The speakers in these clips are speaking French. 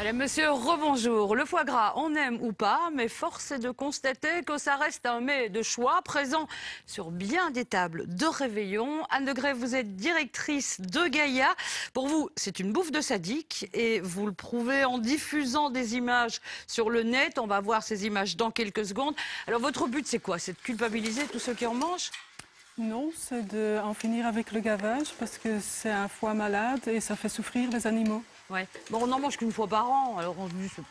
Allez, monsieur, rebonjour. Le foie gras, on aime ou pas, mais force est de constater que ça reste un mets de choix présent sur bien des tables de réveillon. Anne de Grève, vous êtes directrice de Gaïa. Pour vous, c'est une bouffe de sadique et vous le prouvez en diffusant des images sur le net. On va voir ces images dans quelques secondes. Alors, votre but, c'est quoi? C'est de culpabiliser tous ceux qui en mangent? Non, c'est d'en finir avec le gavage parce que c'est un foie malade et ça fait souffrir les animaux. Ouais. Bon, on n'en mange qu'une fois par an, alors on se dit c'est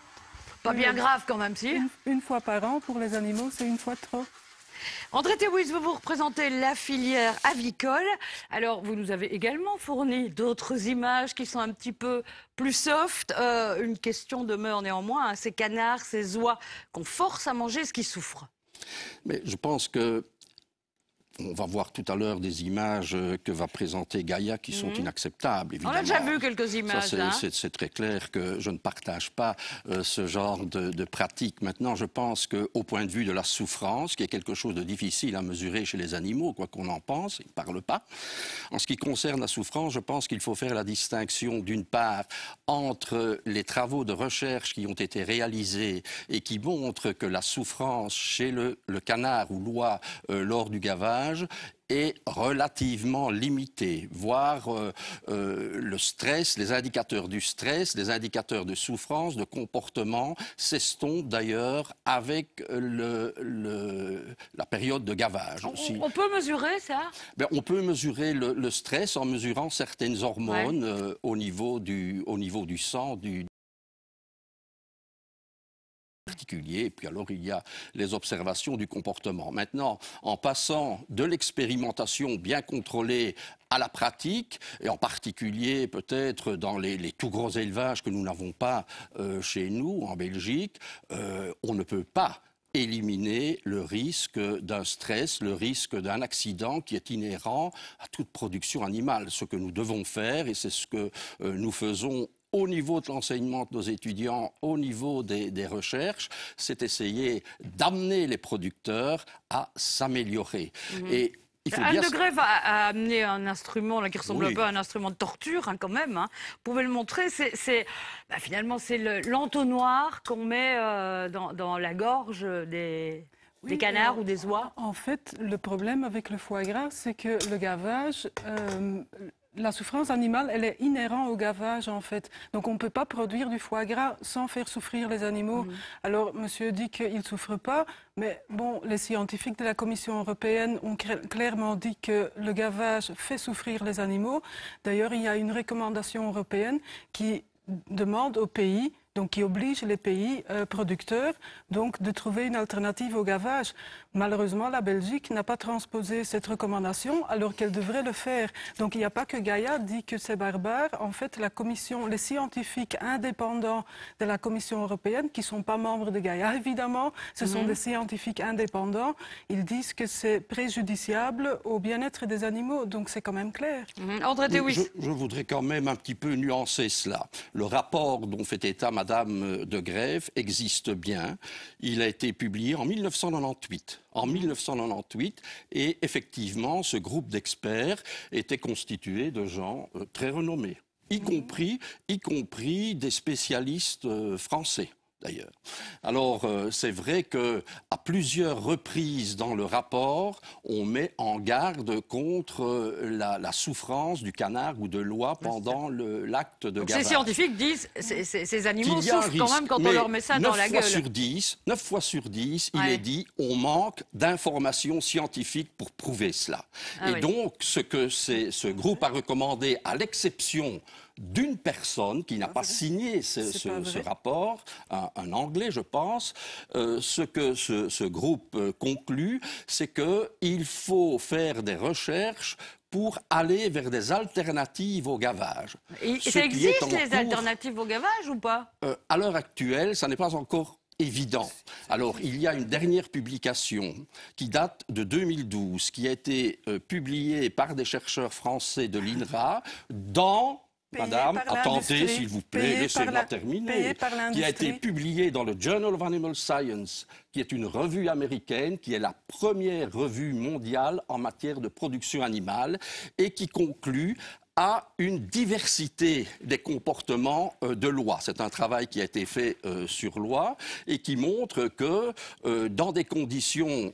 pas bien grave quand même, si. Une fois par an pour les animaux, c'est une fois de trop. André Théouis, vous représentez la filière avicole. Alors, vous nous avez également fourni d'autres images qui sont un petit peu plus soft. Une question demeure néanmoins, hein, ces canards, ces oies qu'on force à manger, est-ce qu'ils souffrent? Mais je pense que on va voir tout à l'heure des images que va présenter Gaïa qui sont inacceptables, évidemment. On a déjà vu quelques images, là. C'est très clair que je ne partage pas ce genre de pratique. Maintenant, je pense qu'au point de vue de la souffrance, qui est quelque chose de difficile à mesurer chez les animaux, quoi qu'on en pense, ils ne parlent pas. En ce qui concerne la souffrance, je pense qu'il faut faire la distinction, d'une part, entre les travaux de recherche qui ont été réalisés et qui montrent que la souffrance chez le canard ou l'oie lors du gavage est relativement limité, voire le stress, les indicateurs du stress, les indicateurs de souffrance, de comportement s'estompent d'ailleurs avec la période de gavage. On peut mesurer ça? Ben, on peut mesurer le stress en mesurant certaines hormones au niveau du sang, particulier. Et puis alors, il y a les observations du comportement. Maintenant, en passant de l'expérimentation bien contrôlée à la pratique, et en particulier peut-être dans les tout gros élevages que nous n'avons pas chez nous, en Belgique, on ne peut pas éliminer le risque d'un stress, le risque d'un accident qui est inhérent à toute production animale. Ce que nous devons faire, et c'est ce que nous faisons au niveau de l'enseignement de nos étudiants, au niveau des recherches, c'est essayer d'amener les producteurs à s'améliorer. Et Anne de Grève a amené un instrument là, qui ressemble un peu à un instrument de torture, hein, quand même. Hein. Vous pouvez le montrer. Finalement, c'est l'entonnoir qu'on met dans la gorge des canards ou des oies. En fait, le problème avec le foie gras, c'est que le gavage... la souffrance animale, elle est inhérente au gavage, en fait. Donc, on ne peut pas produire du foie gras sans faire souffrir les animaux. Alors, monsieur dit qu'il ne souffre pas, mais bon, les scientifiques de la Commission européenne ont clairement dit que le gavage fait souffrir les animaux. D'ailleurs, il y a une recommandation européenne qui demande aux pays, donc qui oblige les pays producteurs donc, de trouver une alternative au gavage. Malheureusement, la Belgique n'a pas transposé cette recommandation alors qu'elle devrait le faire. Donc il n'y a pas que Gaïa dit que c'est barbare. En fait, la commission, les scientifiques indépendants de la Commission européenne, qui ne sont pas membres de Gaïa évidemment, ce sont des scientifiques indépendants, ils disent que c'est préjudiciable au bien-être des animaux. Donc c'est quand même clair. André Théouis. Je voudrais quand même un petit peu nuancer cela. Le rapport dont fait état Madame de Grève existe bien. Il a été publié en 1998. Et effectivement, ce groupe d'experts était constitué de gens très renommés, y compris des spécialistes français. D'ailleurs. Alors, c'est vrai qu'à plusieurs reprises dans le rapport, on met en garde contre la souffrance du canard ou de l'oie pendant l'acte de gavage. Ces scientifiques disent que ces animaux souffrent quand même quand on leur met ça dans la gueule. 9 fois sur 10, il est dit on manque d'informations scientifiques pour prouver cela. Donc, ce que ce groupe a recommandé, à l'exception d'une personne qui n'a pas signé ce rapport, un Anglais, je pense, ce que ce groupe conclut, c'est qu'il faut faire des recherches pour aller vers des alternatives au gavage. Et ça existe, les alternatives au gavage, ou pas? À l'heure actuelle, ça n'est pas encore évident. Alors, il y a une dernière publication qui date de 2012, qui a été publiée par des chercheurs français de l'INRA dans... Madame, attendez s'il vous plaît, laissez-moi terminer. Qui a été publié dans le Journal of Animal Science, qui est une revue américaine, qui est la première revue mondiale en matière de production animale, et qui conclut à une diversité des comportements de l'oie. C'est un travail qui a été fait sur l'oie et qui montre que dans des conditions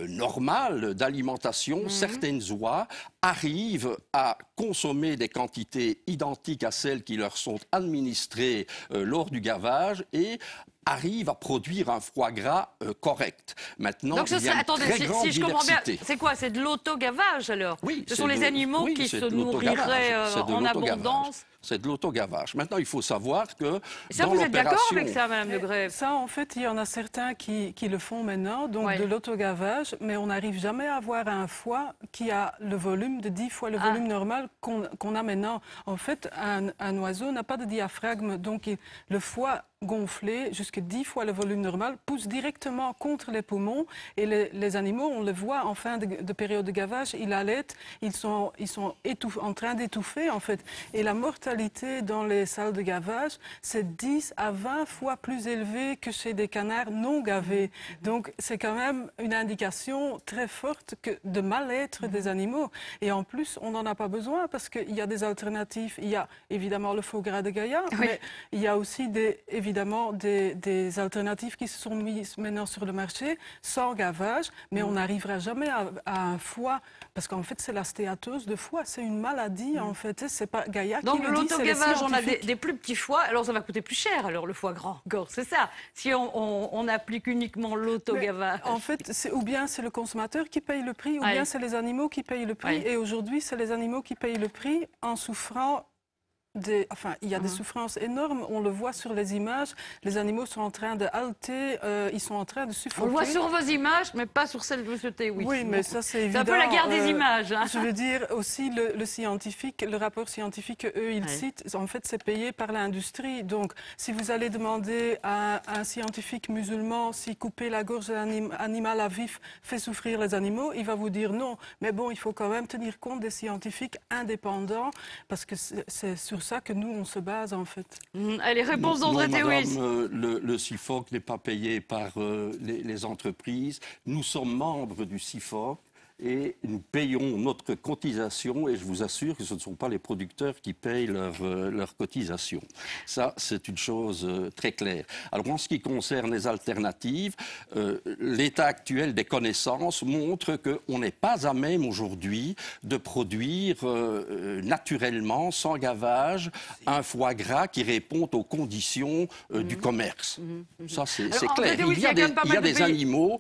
normales d'alimentation, certaines oies arrivent à consommer des quantités identiques à celles qui leur sont administrées lors du gavage et arrivent à produire un foie gras correct. Maintenant, donc, il y a une très grande si je comprends bien, diversité. c'est quoi? C'est de l'autogavage alors? Oui, ce sont les animaux qui se nourriraient en abondance? C'est de l'autogavage. Maintenant, il faut savoir que ça, dans vous êtes d'accord l'opération... avec ça, Madame de Grève? Ça, en fait, il y en a certains qui le font maintenant, donc de l'autogavage, mais on n'arrive jamais à avoir un foie qui a le volume de 10 fois le volume normal qu'on a maintenant. En fait, un oiseau n'a pas de diaphragme, donc le foie gonflé, jusqu'à 10 fois le volume normal, pousse directement contre les poumons. Et les animaux, on le voit en fin de période de gavage, ils allaitent, ils sont en train d'étouffer, en fait. Et la mortalité dans les salles de gavage, c'est 10 à 20 fois plus élevé que chez des canards non gavés. Donc, c'est quand même une indication très forte de mal-être des animaux. Et en plus, on n'en a pas besoin parce qu'il y a des alternatives. Il y a évidemment le faux gras de Gaïa, mais il y a aussi évidemment des alternatives qui se sont mises maintenant sur le marché sans gavage, mais on n'arrivera jamais à un foie, parce qu'en fait c'est la stéatose de foie, c'est une maladie en fait, c'est pas Gaïa qui le dit. Donc l'autogavage, on a des plus petits foies, alors ça va coûter plus cher alors le foie gras encore, c'est ça, si on applique uniquement l'autogavage. En fait, ou bien c'est le consommateur qui paye le prix, ou bien c'est les animaux qui payent le prix, et aujourd'hui c'est les animaux qui payent le prix en souffrant. Il y a des souffrances énormes, on le voit sur les images, les animaux sont en train de halter, ils sont en train de suffoquer. On le voit sur vos images, mais pas sur celle de M. Théoui. Oui, mais ça c'est évident. C'est un peu la guerre des images. Hein. Je veux dire aussi le scientifique, le rapport scientifique qu'eux ils citent, en fait c'est payé par l'industrie. Donc si vous allez demander à un scientifique musulman si couper la gorge d'un animal à vif fait souffrir les animaux, il va vous dire non. Mais bon, il faut quand même tenir compte des scientifiques indépendants, parce que c'est sur ça que nous, on se base, en fait. Allez, réponse d'André Théoui. Le CIFOC n'est pas payé par les entreprises. Nous sommes membres du CIFOC et nous payons notre cotisation, et je vous assure que ce ne sont pas les producteurs qui payent leur cotisation. Ça, c'est une chose très claire. Alors, en ce qui concerne les alternatives, l'état actuel des connaissances montre qu'on n'est pas à même aujourd'hui de produire naturellement, sans gavage, un foie gras qui répond aux conditions du commerce. Ça, c'est clair. Il y a des animaux,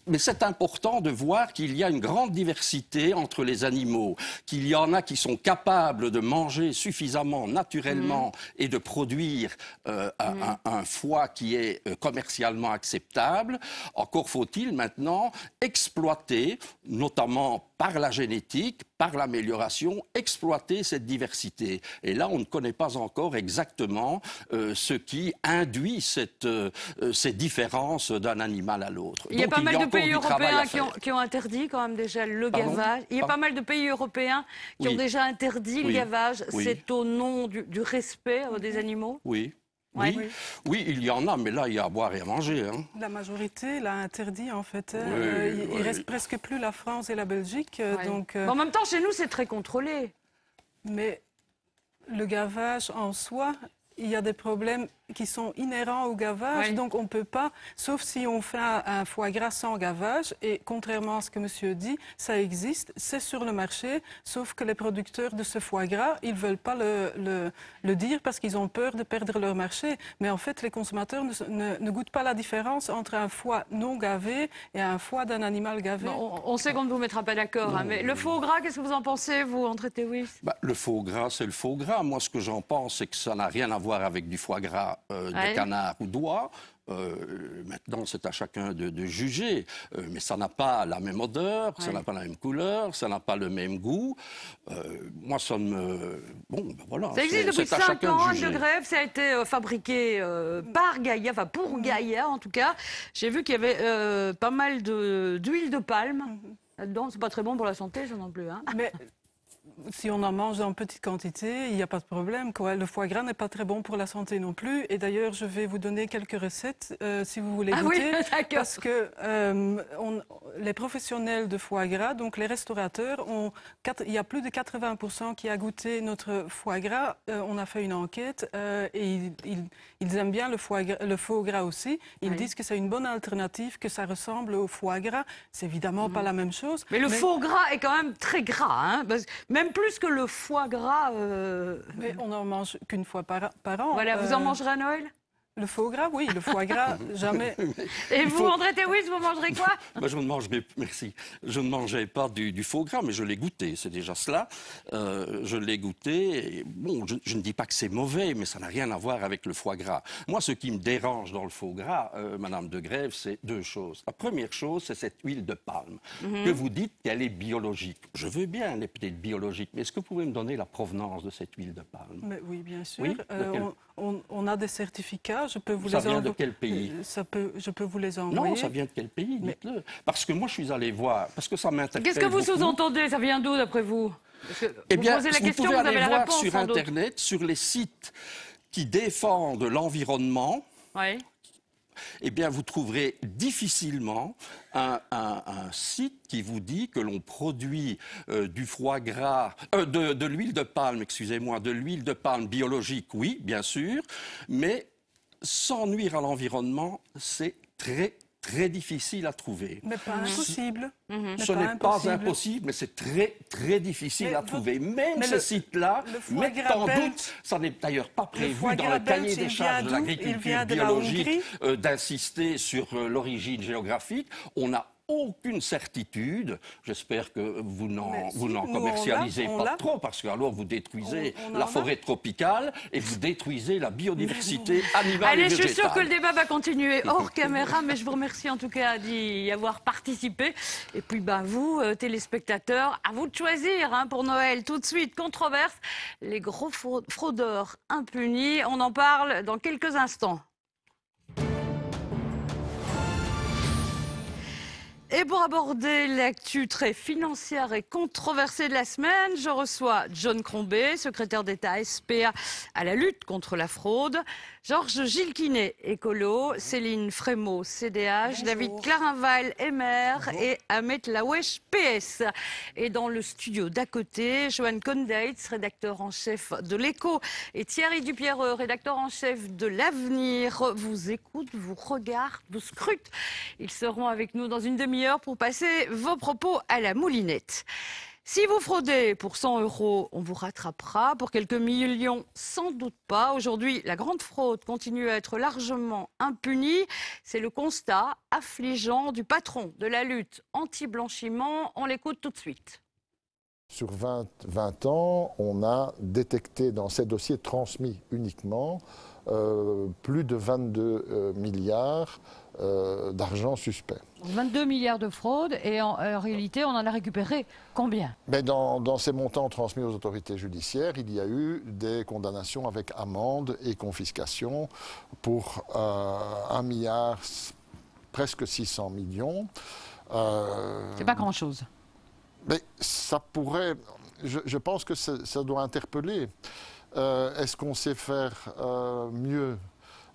mais c'est important de voir qu'il y a une grande diversité entre les animaux, qu'il y en a qui sont capables de manger suffisamment naturellement et de produire un foie qui est commercialement acceptable. Encore faut-il maintenant exploiter, notamment par la génétique, par l'amélioration, exploiter cette diversité. Et là, on ne connaît pas encore exactement ce qui induit ces différences d'un animal à l'autre. Il y a pas mal de pays européens qui ont interdit quand même déjà le gavage. Il y a pas mal de pays européens qui ont déjà interdit le gavage. C'est au nom du respect des animaux? Oui. Oui, il y en a, mais là, il y a à boire et à manger. Hein. La majorité l'a interdit, en fait. Il reste presque plus la France et la Belgique. Donc, en même temps, chez nous, c'est très contrôlé. Mais le gavage en soi, il y a des problèmes qui sont inhérents au gavage, donc on ne peut pas, sauf si on fait un foie gras sans gavage, et contrairement à ce que monsieur dit, ça existe, c'est sur le marché, sauf que les producteurs de ce foie gras, ils ne veulent pas le dire parce qu'ils ont peur de perdre leur marché. Mais en fait, les consommateurs ne goûtent pas la différence entre un foie non gavé et un foie d'un animal gavé. Bon, on sait qu'on ne vous mettra pas d'accord, hein, mais le faux gras, qu'est-ce que vous en pensez, vous, André Théoui? Le faux gras, c'est le faux gras. Moi, ce que j'en pense, c'est que ça n'a rien à voir avec du foie gras de canard ou d'oie. Maintenant, c'est à chacun de juger. Mais ça n'a pas la même odeur, ça n'a pas la même couleur, ça n'a pas le même goût. Moi, ça me... Bon, ben voilà. Ça existe depuis 5 ans, Anne de Grève. Ça a été fabriqué par Gaïa, enfin pour Gaïa en tout cas. J'ai vu qu'il y avait pas mal d'huile de palme là-dedans. C'est pas très bon pour la santé, ça non plus. Hein. Mais Si on en mange en petite quantité, il n'y a pas de problème, quoi. Le foie gras n'est pas très bon pour la santé non plus. Et d'ailleurs, je vais vous donner quelques recettes si vous voulez goûter. Oui, d'accord. Parce que les professionnels de foie gras, donc les restaurateurs, il y a plus de 80% qui a goûté notre foie gras. On a fait une enquête et ils aiment bien le faux gras aussi. Ils disent que c'est une bonne alternative, que ça ressemble au foie gras. C'est évidemment pas la même chose. Mais le faux gras est quand même très gras, hein, même plus que le foie gras. Mais on n'en mange qu'une fois par an. Voilà, vous en mangerez à Noël? Le faux gras, oui. Le foie gras, jamais. Et vous, André Théouis, vous mangerez quoi? Je ne mangerai, merci. Je ne mangeais pas du faux gras, mais je l'ai goûté. C'est déjà cela. Je l'ai goûté. Et bon, je ne dis pas que c'est mauvais, mais ça n'a rien à voir avec le foie gras. Moi, ce qui me dérange dans le faux gras, Madame de Grève, c'est deux choses. La première chose, c'est cette huile de palme que vous dites qu'elle est biologique. Je veux bien, elle est peut-être biologique, mais est-ce que vous pouvez me donner la provenance de cette huile de palme? Mais oui, bien sûr. Oui, on a des certificats. Je peux vous ça les vient de quel pays? Je peux vous les envoyer. Non, ça vient de quel pays? Dites-le. Parce que moi, je suis allé voir, parce que ça m'intéresse. Qu'est-ce que vous sous-entendez? Ça vient d'où, d'après vous? Eh bien, vous posez la question, pouvez vous avez aller la voir réponse, sur sans doute. Internet, sur les sites qui défendent l'environnement. Oui. Eh bien, vous trouverez difficilement un site qui vous dit que l'on produit du foie gras, de l'huile de palme, excusez-moi, de l'huile de palme biologique, oui, bien sûr, mais sans nuire à l'environnement, c'est très difficile à trouver. Mais pas impossible. Ce n'est pas impossible, mais c'est très difficile à trouver. Même ce site-là met en doute, ça n'est d'ailleurs pas prévu dans le cahier des charges de l'agriculture biologique d'insister sur l'origine géographique. On n'a aucune certitude. J'espère que vous n'en commercialisez pas trop, parce que alors vous détruisez la forêt tropicale et vous détruisez la biodiversité animale Allez, et végétale. je suis sûre que le débat va continuer hors caméra, mais je vous remercie en tout cas d'y avoir participé. Et puis vous, téléspectateurs, à vous de choisir pour Noël. Tout de suite, controverse, les gros fraudeurs impunis. On en parle dans quelques instants. Et pour aborder l'actu très financière et controversée de la semaine, je reçois John Crombé, secrétaire d'État SPA à la lutte contre la fraude, Georges Gilquinet, écolo, Céline Frémaux, CDH, bonjour. David Clarinval, MR et Ahmed Lawesh, PS. Et dans le studio d'à côté, Johan Condeitz, rédacteur en chef de l'Écho, et Thierry Dupierreux, rédacteur en chef de l'Avenir, vous écoutent, vous regardent, vous scrutent. Ils seront avec nous dans une demi-heure pour passer vos propos à la moulinette. Si vous fraudez pour 100 €, on vous rattrapera. Pour quelques millions, sans doute pas. Aujourd'hui, la grande fraude continue à être largement impunie. C'est le constat affligeant du patron de la lutte anti-blanchiment. On l'écoute tout de suite. Sur 20 ans, on a détecté dans ces dossiers transmis uniquement plus de 22 milliards d'argent suspect. 22 milliards de fraude et en réalité, on en a récupéré combien? Mais dans ces montants transmis aux autorités judiciaires, il y a eu des condamnations avec amende et confiscation pour 1 milliard, presque 600 millions. C'est pas grand-chose. Mais ça pourrait... Je pense que ça doit interpeller. Est-ce qu'on sait faire mieux?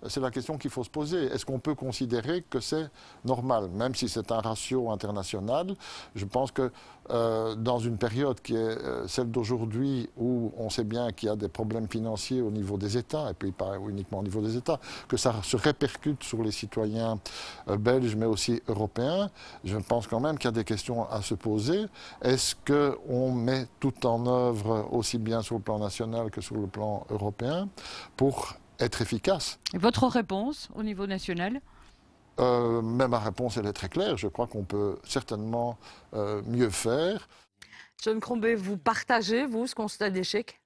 C'est la question qu'il faut se poser. Est-ce qu'on peut considérer que c'est normal? Même si c'est un ratio international, je pense que dans une période qui est celle d'aujourd'hui, où on sait bien qu'il y a des problèmes financiers au niveau des États, et puis pas uniquement au niveau des États, que ça se répercute sur les citoyens belges, mais aussi européens, je pense quand même qu'il y a des questions à se poser. Est-ce qu'on met tout en œuvre, aussi bien sur le plan national que sur le plan européen, pour être efficace? Et votre réponse au niveau national? Mais ma réponse, elle est très claire. Je crois qu'on peut certainement mieux faire. John Crombé, vous partagez, vous, ce constat d'échec?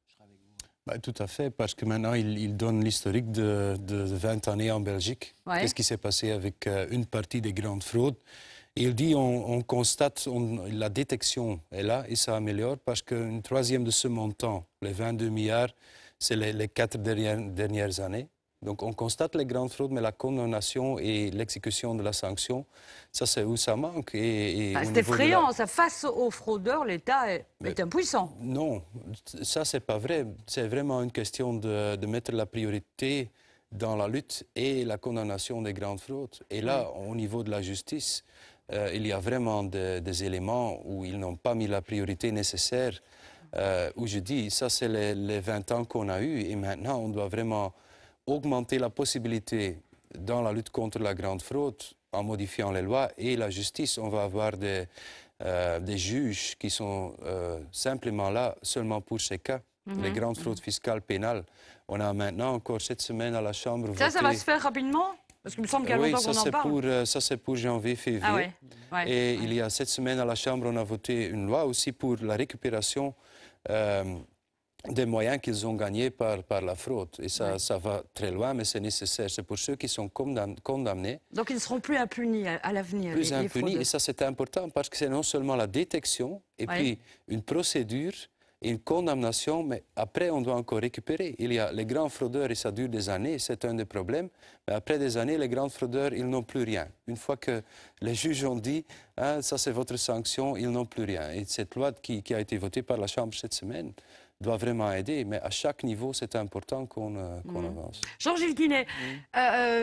Tout à fait, parce que maintenant, il donne l'historique de 20 années en Belgique. Ouais. Qu'est-ce qui s'est passé avec une partie des grandes fraudes? Et il dit, on constate, la détection est là et ça améliore, parce qu'une troisième de ce montant, les 22 milliards, c'est les 4 dernières années. Donc on constate les grandes fraudes, mais la condamnation et l'exécution de la sanction, ça c'est où ça manque. C'est effrayant, ça, face aux fraudeurs, l'État est impuissant. Non, ça c'est pas vrai. C'est vraiment une question de mettre la priorité dans la lutte et la condamnation des grandes fraudes. Et là, au niveau de la justice, il y a vraiment des éléments où ils n'ont pas mis la priorité nécessaire, où je dis, ça c'est les 20 ans qu'on a eus, et maintenant on doit vraiment augmenter la possibilité dans la lutte contre la grande fraude en modifiant les lois et la justice. On va avoir des juges qui sont simplement là seulement pour ces cas, les grandes fraudes fiscales pénales. On a maintenant encore cette semaine à la Chambre voté... Ça va se faire rapidement? Parce qu'il me semble qu'il y a longtemps qu'on en parle. Ça c'est pour janvier-février. Ah ouais. Et il y a cette semaine à la Chambre, on a voté une loi aussi pour la récupération des moyens qu'ils ont gagnés par la fraude. Et ça va très loin, mais c'est nécessaire. C'est pour ceux qui sont condamnés. Donc ils ne seront plus impunis à l'avenir. Plus impunis, et ça c'est important parce que c'est non seulement la détection, et puis une procédure, une condamnation, mais après on doit encore récupérer. Il y a les grands fraudeurs et ça dure des années, c'est un des problèmes. Mais après des années, les grands fraudeurs, ils n'ont plus rien. Une fois que les juges ont dit, ça c'est votre sanction, ils n'ont plus rien. Et cette loi qui a été votée par la Chambre cette semaine doit vraiment aider, mais à chaque niveau, c'est important qu'on avance. Jean-Gilles Quinet,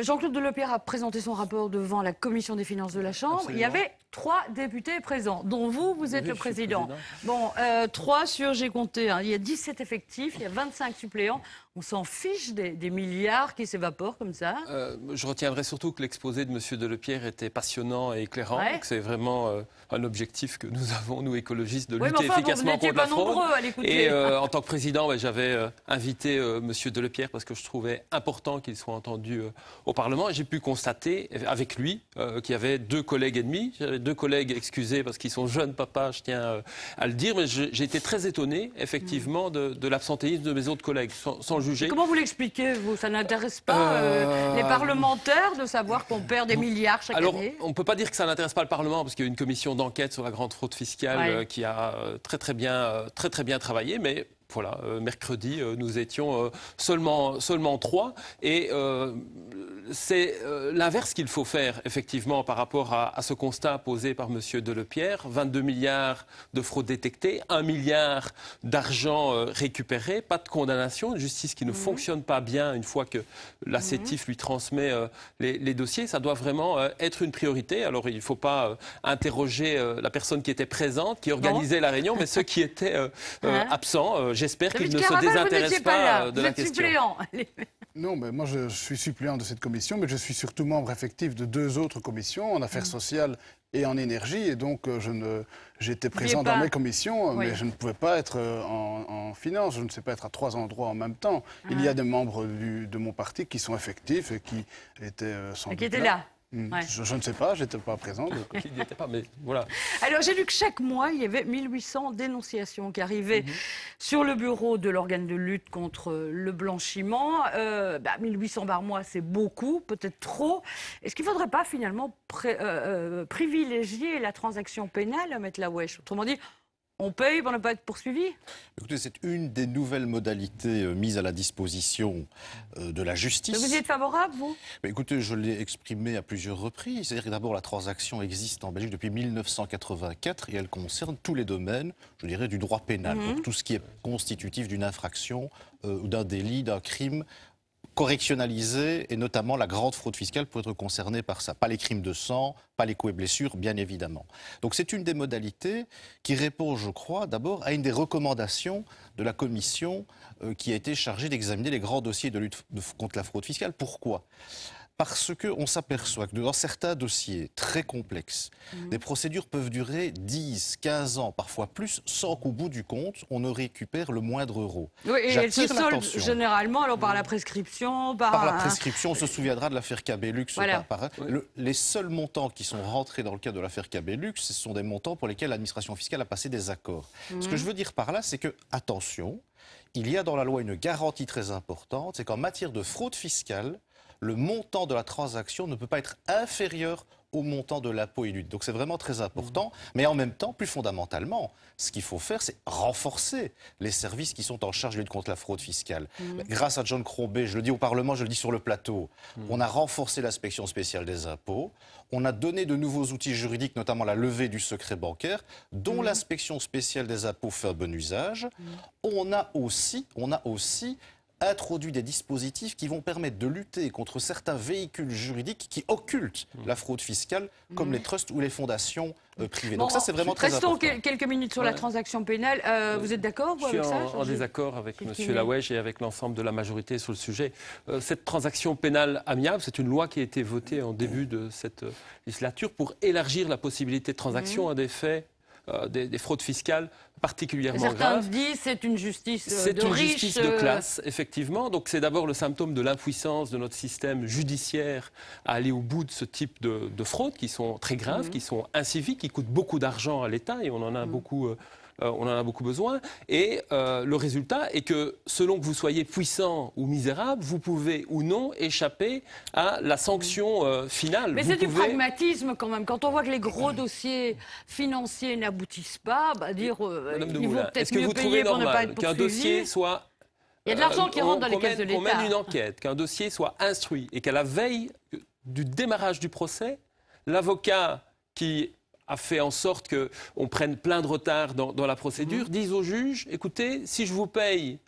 Jean-Claude Delepierre a présenté son rapport devant la Commission des finances de la Chambre. Absolument. Il y avait 3 députés présents, dont vous êtes le président. Bon, 3 sur, j'ai compté, il y a 17 effectifs, il y a 25 suppléants. On s'en fiche des milliards qui s'évaporent comme ça. Je retiendrai surtout que l'exposé de M. Delepierre était passionnant et éclairant. C'est vraiment un objectif que nous avons, nous écologistes, de lutter efficacement contre la fraude. Nombreux à l'écouter. Et en tant que président, j'avais invité M. Delepierre parce que je trouvais important qu'il soit entendu au Parlement. Et j'ai pu constater avec lui qu'il y avait 2 collègues ennemis. J'avais 2 collègues excusés parce qu'ils sont jeunes papas, je tiens à le dire. Mais j'ai été très étonné, effectivement, de l'absentéisme de mes autres collègues, sans juger. Comment vous l'expliquez, vous? Ça n'intéresse pas les parlementaires de savoir qu'on perd des milliards chaque année? On ne peut pas dire que ça n'intéresse pas le Parlement, parce qu'il y a une commission d'enquête sur la grande fraude fiscale qui a très bien travaillé, mais... Voilà, mercredi, nous étions seulement 3 et c'est l'inverse qu'il faut faire, effectivement, par rapport à ce constat posé par M. Delepierre. 22 milliards de fraudes détectées, 1 milliard d'argent récupéré, pas de condamnation, une justice qui ne fonctionne pas bien une fois que la CETIF lui transmet les dossiers. Ça doit vraiment être une priorité. Alors, il ne faut pas interroger la personne qui était présente, qui organisait la réunion, mais ceux qui étaient absents. J'espère qu'il ne se désintéresse pas de la question. Suppléant. Non, mais moi je suis suppléant de cette commission, mais je suis surtout membre effectif de 2 autres commissions, en affaires sociales et en énergie. Et donc j'étais présent dans mes commissions, mais je ne pouvais pas être en finance, je ne sais pas être à 3 endroits en même temps. Il y a des membres de mon parti qui sont effectifs et qui étaient sans doute qui étaient là. Je ne sais pas, je n'étais pas présent. Il n'y était pas, mais voilà. Alors j'ai lu que chaque mois, il y avait 1800 dénonciations qui arrivaient sur le bureau de l'organe de lutte contre le blanchiment. 1800 par mois, c'est beaucoup, peut-être trop. Est-ce qu'il ne faudrait pas finalement privilégier la transaction pénale, Maître Laoueche? Autrement dit, on paye pour ne pas être poursuivi? Écoutez, c'est une des nouvelles modalités mises à la disposition de la justice. Vous y êtes favorable, vous? Écoutez, je l'ai exprimé à plusieurs reprises. C'est-à-dire que d'abord, la transaction existe en Belgique depuis 1984 et elle concerne tous les domaines, je dirais, du droit pénal. Donc tout ce qui est constitutif d'une infraction, ou d'un délit, d'un crime correctionnalisé, et notamment la grande fraude fiscale pour être concernée par ça. Pas les crimes de sang, pas les coups et blessures, bien évidemment. Donc c'est une des modalités qui répond, je crois, d'abord à une des recommandations de la commission qui a été chargée d'examiner les grands dossiers de lutte contre la fraude fiscale. Pourquoi ? Parce qu'on s'aperçoit que dans certains dossiers très complexes, des procédures peuvent durer 10, 15 ans, parfois plus, sans qu'au bout du compte, on ne récupère le moindre euro. Oui, et elles se soldent généralement alors, par la prescription. Par la prescription, on se souviendra de l'affaire Cabellux. Voilà. Les seuls montants qui sont rentrés dans le cadre de l'affaire Cabellux, ce sont des montants pour lesquels l'administration fiscale a passé des accords. Ce que je veux dire par là, c'est que, attention, il y a dans la loi une garantie très importante, c'est qu'en matière de fraude fiscale, le montant de la transaction ne peut pas être inférieur au montant de l'impôt élu. Donc c'est vraiment très important. Mais en même temps, plus fondamentalement, ce qu'il faut faire, c'est renforcer les services qui sont en charge de lutte contre la fraude fiscale. Grâce à John Crombie, je le dis au Parlement, je le dis sur le plateau, on a renforcé l'inspection spéciale des impôts, on a donné de nouveaux outils juridiques, notamment la levée du secret bancaire, dont l'inspection spéciale des impôts fait un bon usage. On a aussi introduit des dispositifs qui vont permettre de lutter contre certains véhicules juridiques qui occultent la fraude fiscale, comme les trusts ou les fondations privées. Donc ça, c'est vraiment très important. Restons quelques minutes sur la transaction pénale. Vous êtes d'accord avec ça? Je suis en désaccord avec M. Lawège et avec l'ensemble de la majorité sur le sujet. Cette transaction pénale amiable, c'est une loi qui a été votée en début de cette législature pour élargir la possibilité de transaction à des faits, des fraudes fiscales particulièrement Certains graves. disent que c'est une justice de riches. C'est une justice de classe, effectivement. Donc c'est d'abord le symptôme de l'impuissance de notre système judiciaire à aller au bout de ce type de fraudes qui sont très graves, qui sont inciviques, qui coûtent beaucoup d'argent à l'État et on en a beaucoup... on en a beaucoup besoin. Et le résultat est que, selon que vous soyez puissant ou misérable, vous pouvez ou non échapper à la sanction finale. Mais c'est du pragmatisme quand même. Quand on voit que les gros dossiers financiers n'aboutissent pas, dire ils vont peut-être mieux payer pour ne pas être poursuivis. Qu'un dossier soit... Il y a de l'argent qui rentre dans les caisses de l'État. Qu'on mène une enquête, qu'un dossier soit instruit et qu'à la veille du démarrage du procès, l'avocat qui a fait en sorte qu'on prenne plein de retard dans la procédure, disent au juge, écoutez, si je vous paye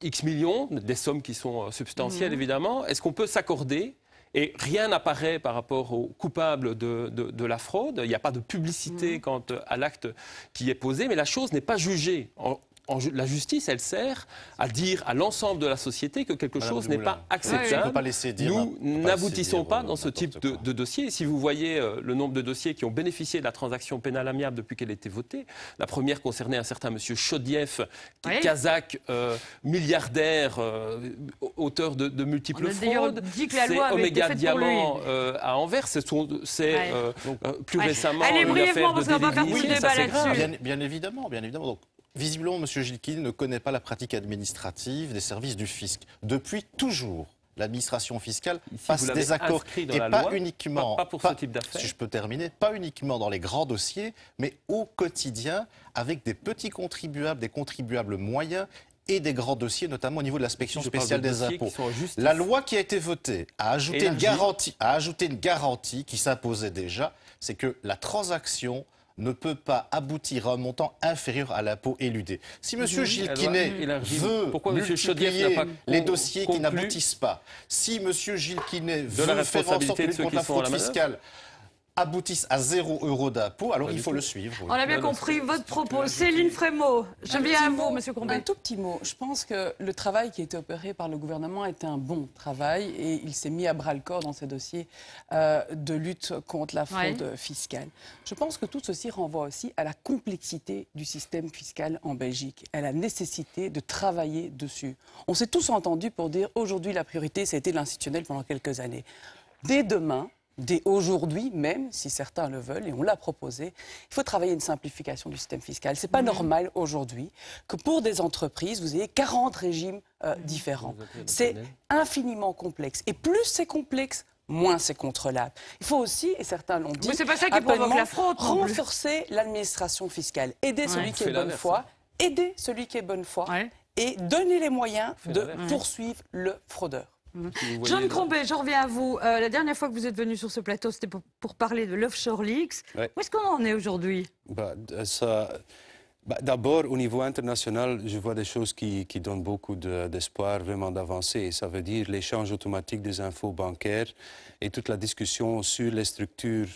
X millions, des sommes qui sont substantielles évidemment, est-ce qu'on peut s'accorder? Et rien n'apparaît par rapport aux coupables de la fraude, il n'y a pas de publicité quant à l'acte qui est posé, mais la chose n'est pas jugée. La justice, elle sert à dire à l'ensemble de la société que quelque chose n'est pas acceptable. Nous n'aboutissons pas dans ce type de dossier. Si vous voyez le nombre de dossiers qui ont bénéficié de la transaction pénale amiable depuis qu'elle a été votée, la première concernait un certain monsieur Chodiev, kazakh, milliardaire, auteur de multiples fraudes. C'est Omega Diamant à Anvers. C'est plus récemment... Allez, brièvement, parce qu'on va faire tout le débat là-dessus. Bien évidemment. Donc, visiblement, M. Gilkine ne connaît pas la pratique administrative des services du fisc. Depuis toujours, l'administration fiscale passe des accords, et pas uniquement, pas pour ce type d'affaires. Si je peux terminer, pas uniquement dans les grands dossiers, mais au quotidien, avec des petits contribuables, des contribuables moyens, et des grands dossiers, notamment au niveau de l'inspection spéciale des impôts. La loi qui a été votée a ajouté une garantie qui s'imposait déjà, c'est que la transaction ne peut pas aboutir à un montant inférieur à l'impôt éludé. Si M. Gilkine veut multiplier les dossiers qui n'aboutissent pas, si M. Gilkine veut faire en sorte que lutte contre la fraude fiscale aboutissent à 0 € d'impôt, alors il faut le suivre. Oui. On a bien compris votre propos. Céline Frémaux, je viens à vous, M. Combet. Un tout petit mot. Je pense que le travail qui a été opéré par le gouvernement était un bon travail et il s'est mis à bras-le-corps dans ces dossiers de lutte contre la fraude fiscale. Je pense que tout ceci renvoie aussi à la complexité du système fiscal en Belgique, à la nécessité de travailler dessus. On s'est tous entendus pour dire aujourd'hui la priorité, ça a été l'institutionnel pendant quelques années. Dès demain, dès aujourd'hui même, si certains le veulent, et on l'a proposé, il faut travailler une simplification du système fiscal. Ce n'est pas normal aujourd'hui que pour des entreprises, vous ayez 40 régimes différents. C'est infiniment complexe. Et plus c'est complexe, moins c'est contrôlable. Il faut aussi, et certains l'ont dit, mais c'est pas ça qui provoque la fraude, renforcer l'administration fiscale. Aider celui qui est bonne foi, aider celui qui est bonne foi, et donner les moyens de poursuivre le fraudeur. John Crombie, je reviens à vous. La dernière fois que vous êtes venu sur ce plateau, c'était pour parler de l'Offshore Leaks. Où est-ce qu'on en est aujourd'hui? D'abord, au niveau international, je vois des choses qui donnent beaucoup d'espoir, vraiment d'avancer. Ça veut dire l'échange automatique des infos bancaires et toute la discussion sur les structures,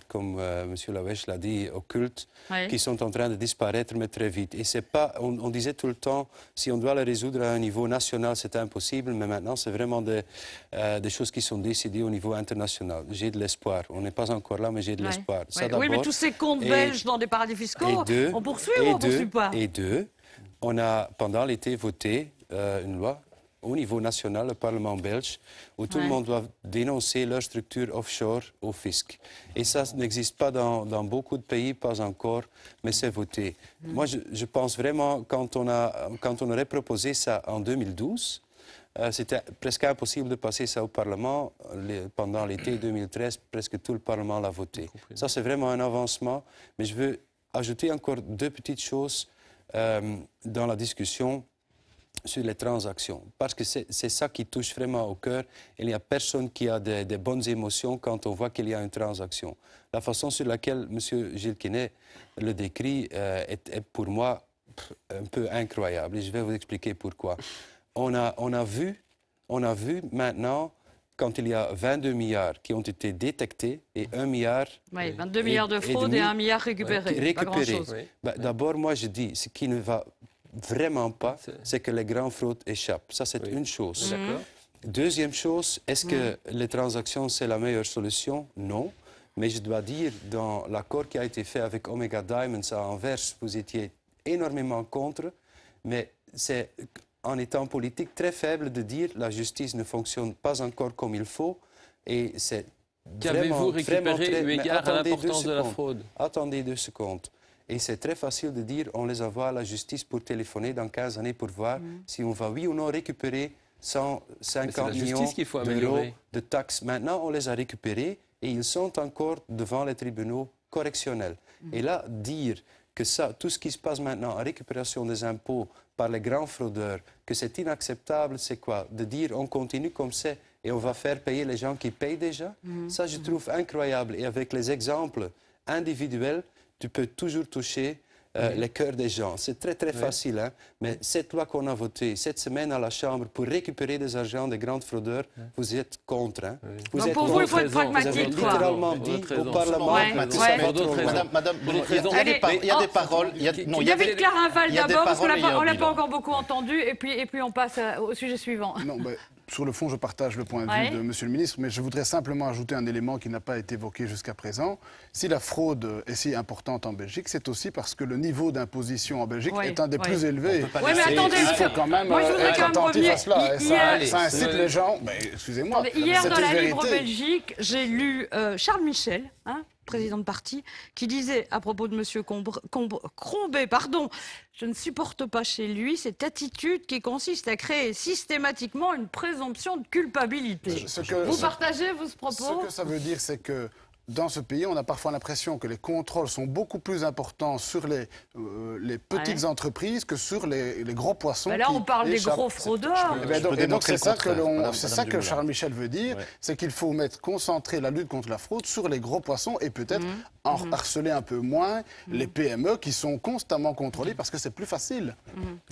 comme M. Lawège l'a dit, occultes, qui sont en train de disparaître, mais très vite. Et c'est pas, on disait tout le temps, si on doit les résoudre à un niveau national, c'est impossible, mais maintenant, c'est vraiment des choses qui sont décidées au niveau international. J'ai de l'espoir. On n'est pas encore là, mais j'ai de l'espoir. Oui, mais tous ces comptes belges dans des paradis fiscaux, on poursuit ou on ne poursuit pas? Et deux, on a, pendant l'été, voté une loi au niveau national, le Parlement belge, où tout le monde doit dénoncer leur structure offshore au fisc. Et ça n'existe pas dans beaucoup de pays, pas encore, mais c'est voté. Moi, je pense vraiment, quand on aurait proposé ça en 2012, c'était presque impossible de passer ça au Parlement. Pendant l'été 2013, presque tout le Parlement l'a voté. Ça, c'est vraiment un avancement. Mais je veux ajouter encore 2 petites choses dans la discussion sur les transactions. Parce que c'est ça qui touche vraiment au cœur. Il n'y a personne qui a des bonnes émotions quand on voit qu'il y a une transaction. La façon sur laquelle M. Gilles Quinet le décrit est pour moi un peu incroyable. Et je vais vous expliquer pourquoi. On a vu maintenant, quand il y a 22 milliards qui ont été détectés et 1 milliard... Oui, 22 milliards de fraude et 1 milliard récupéré. Pas grand-chose. Oui. D'abord, moi, je dis, ce qui ne va vraiment pas, c'est que les grandes fraudes échappent. Ça, c'est une chose. Deuxième chose, est-ce que les transactions, c'est la meilleure solution? Non. Mais je dois dire, dans l'accord qui a été fait avec Omega Diamonds à Anvers, vous étiez énormément contre, mais c'est en étant politique très faible de dire la justice ne fonctionne pas encore comme il faut et c'est Qu'avez-vous récupéré eu égard à l'importance de la fraude? Attendez 2 secondes. Et c'est très facile de dire on les envoie à la justice pour téléphoner dans 15 années pour voir si on va oui ou non récupérer 150 millions d'euros de taxes. Maintenant, on les a récupérés et ils sont encore devant les tribunaux correctionnels. Et là, dire que ça, tout ce qui se passe maintenant en récupération des impôts par les grands fraudeurs, que c'est inacceptable, c'est quoi? De dire on continue comme c'est et on va faire payer les gens qui payent déjà? Ça, je trouve incroyable. Et avec les exemples individuels, tu peux toujours toucher les cœurs des gens. C'est très, très facile. Hein? Mais cette loi qu'on a votée cette semaine à la Chambre pour récupérer des argents des grands fraudeurs, vous êtes contre. Hein? Donc pour vous, il faut être pragmatique. Vous avez littéralement dit au Parlement... Madame, il y a des paroles... David Clarinval d'abord, parce qu'on ne l'a pas encore beaucoup entendu, et puis on passe au sujet suivant. Non, sur le fond, je partage le point de vue de M. le ministre, mais je voudrais simplement ajouter un élément qui n'a pas été évoqué jusqu'à présent. Si la fraude est si importante en Belgique, c'est aussi parce que le niveau d'imposition en Belgique est un des plus élevés. Oui, mais attendez, il faut quand même être attentif à cela. Et ça incite les gens... Excusez-moi, hier, dans la Libre Belgique, j'ai lu Charles Michel, président de parti, qui disait à propos de M. Crombé, je ne supporte pas chez lui cette attitude qui consiste à créer systématiquement une présomption de culpabilité. Vous partagez ce propos? Ce que ça veut dire, c'est que dans ce pays, on a parfois l'impression que les contrôles sont beaucoup plus importants sur les petites entreprises que sur les gros poissons. Là, on parle des gros fraudeurs. Et donc, c'est ça que Charles Michel veut dire, c'est qu'il faut concentrer la lutte contre la fraude sur les gros poissons et peut-être en harceler un peu moins les PME qui sont constamment contrôlées parce que c'est plus facile.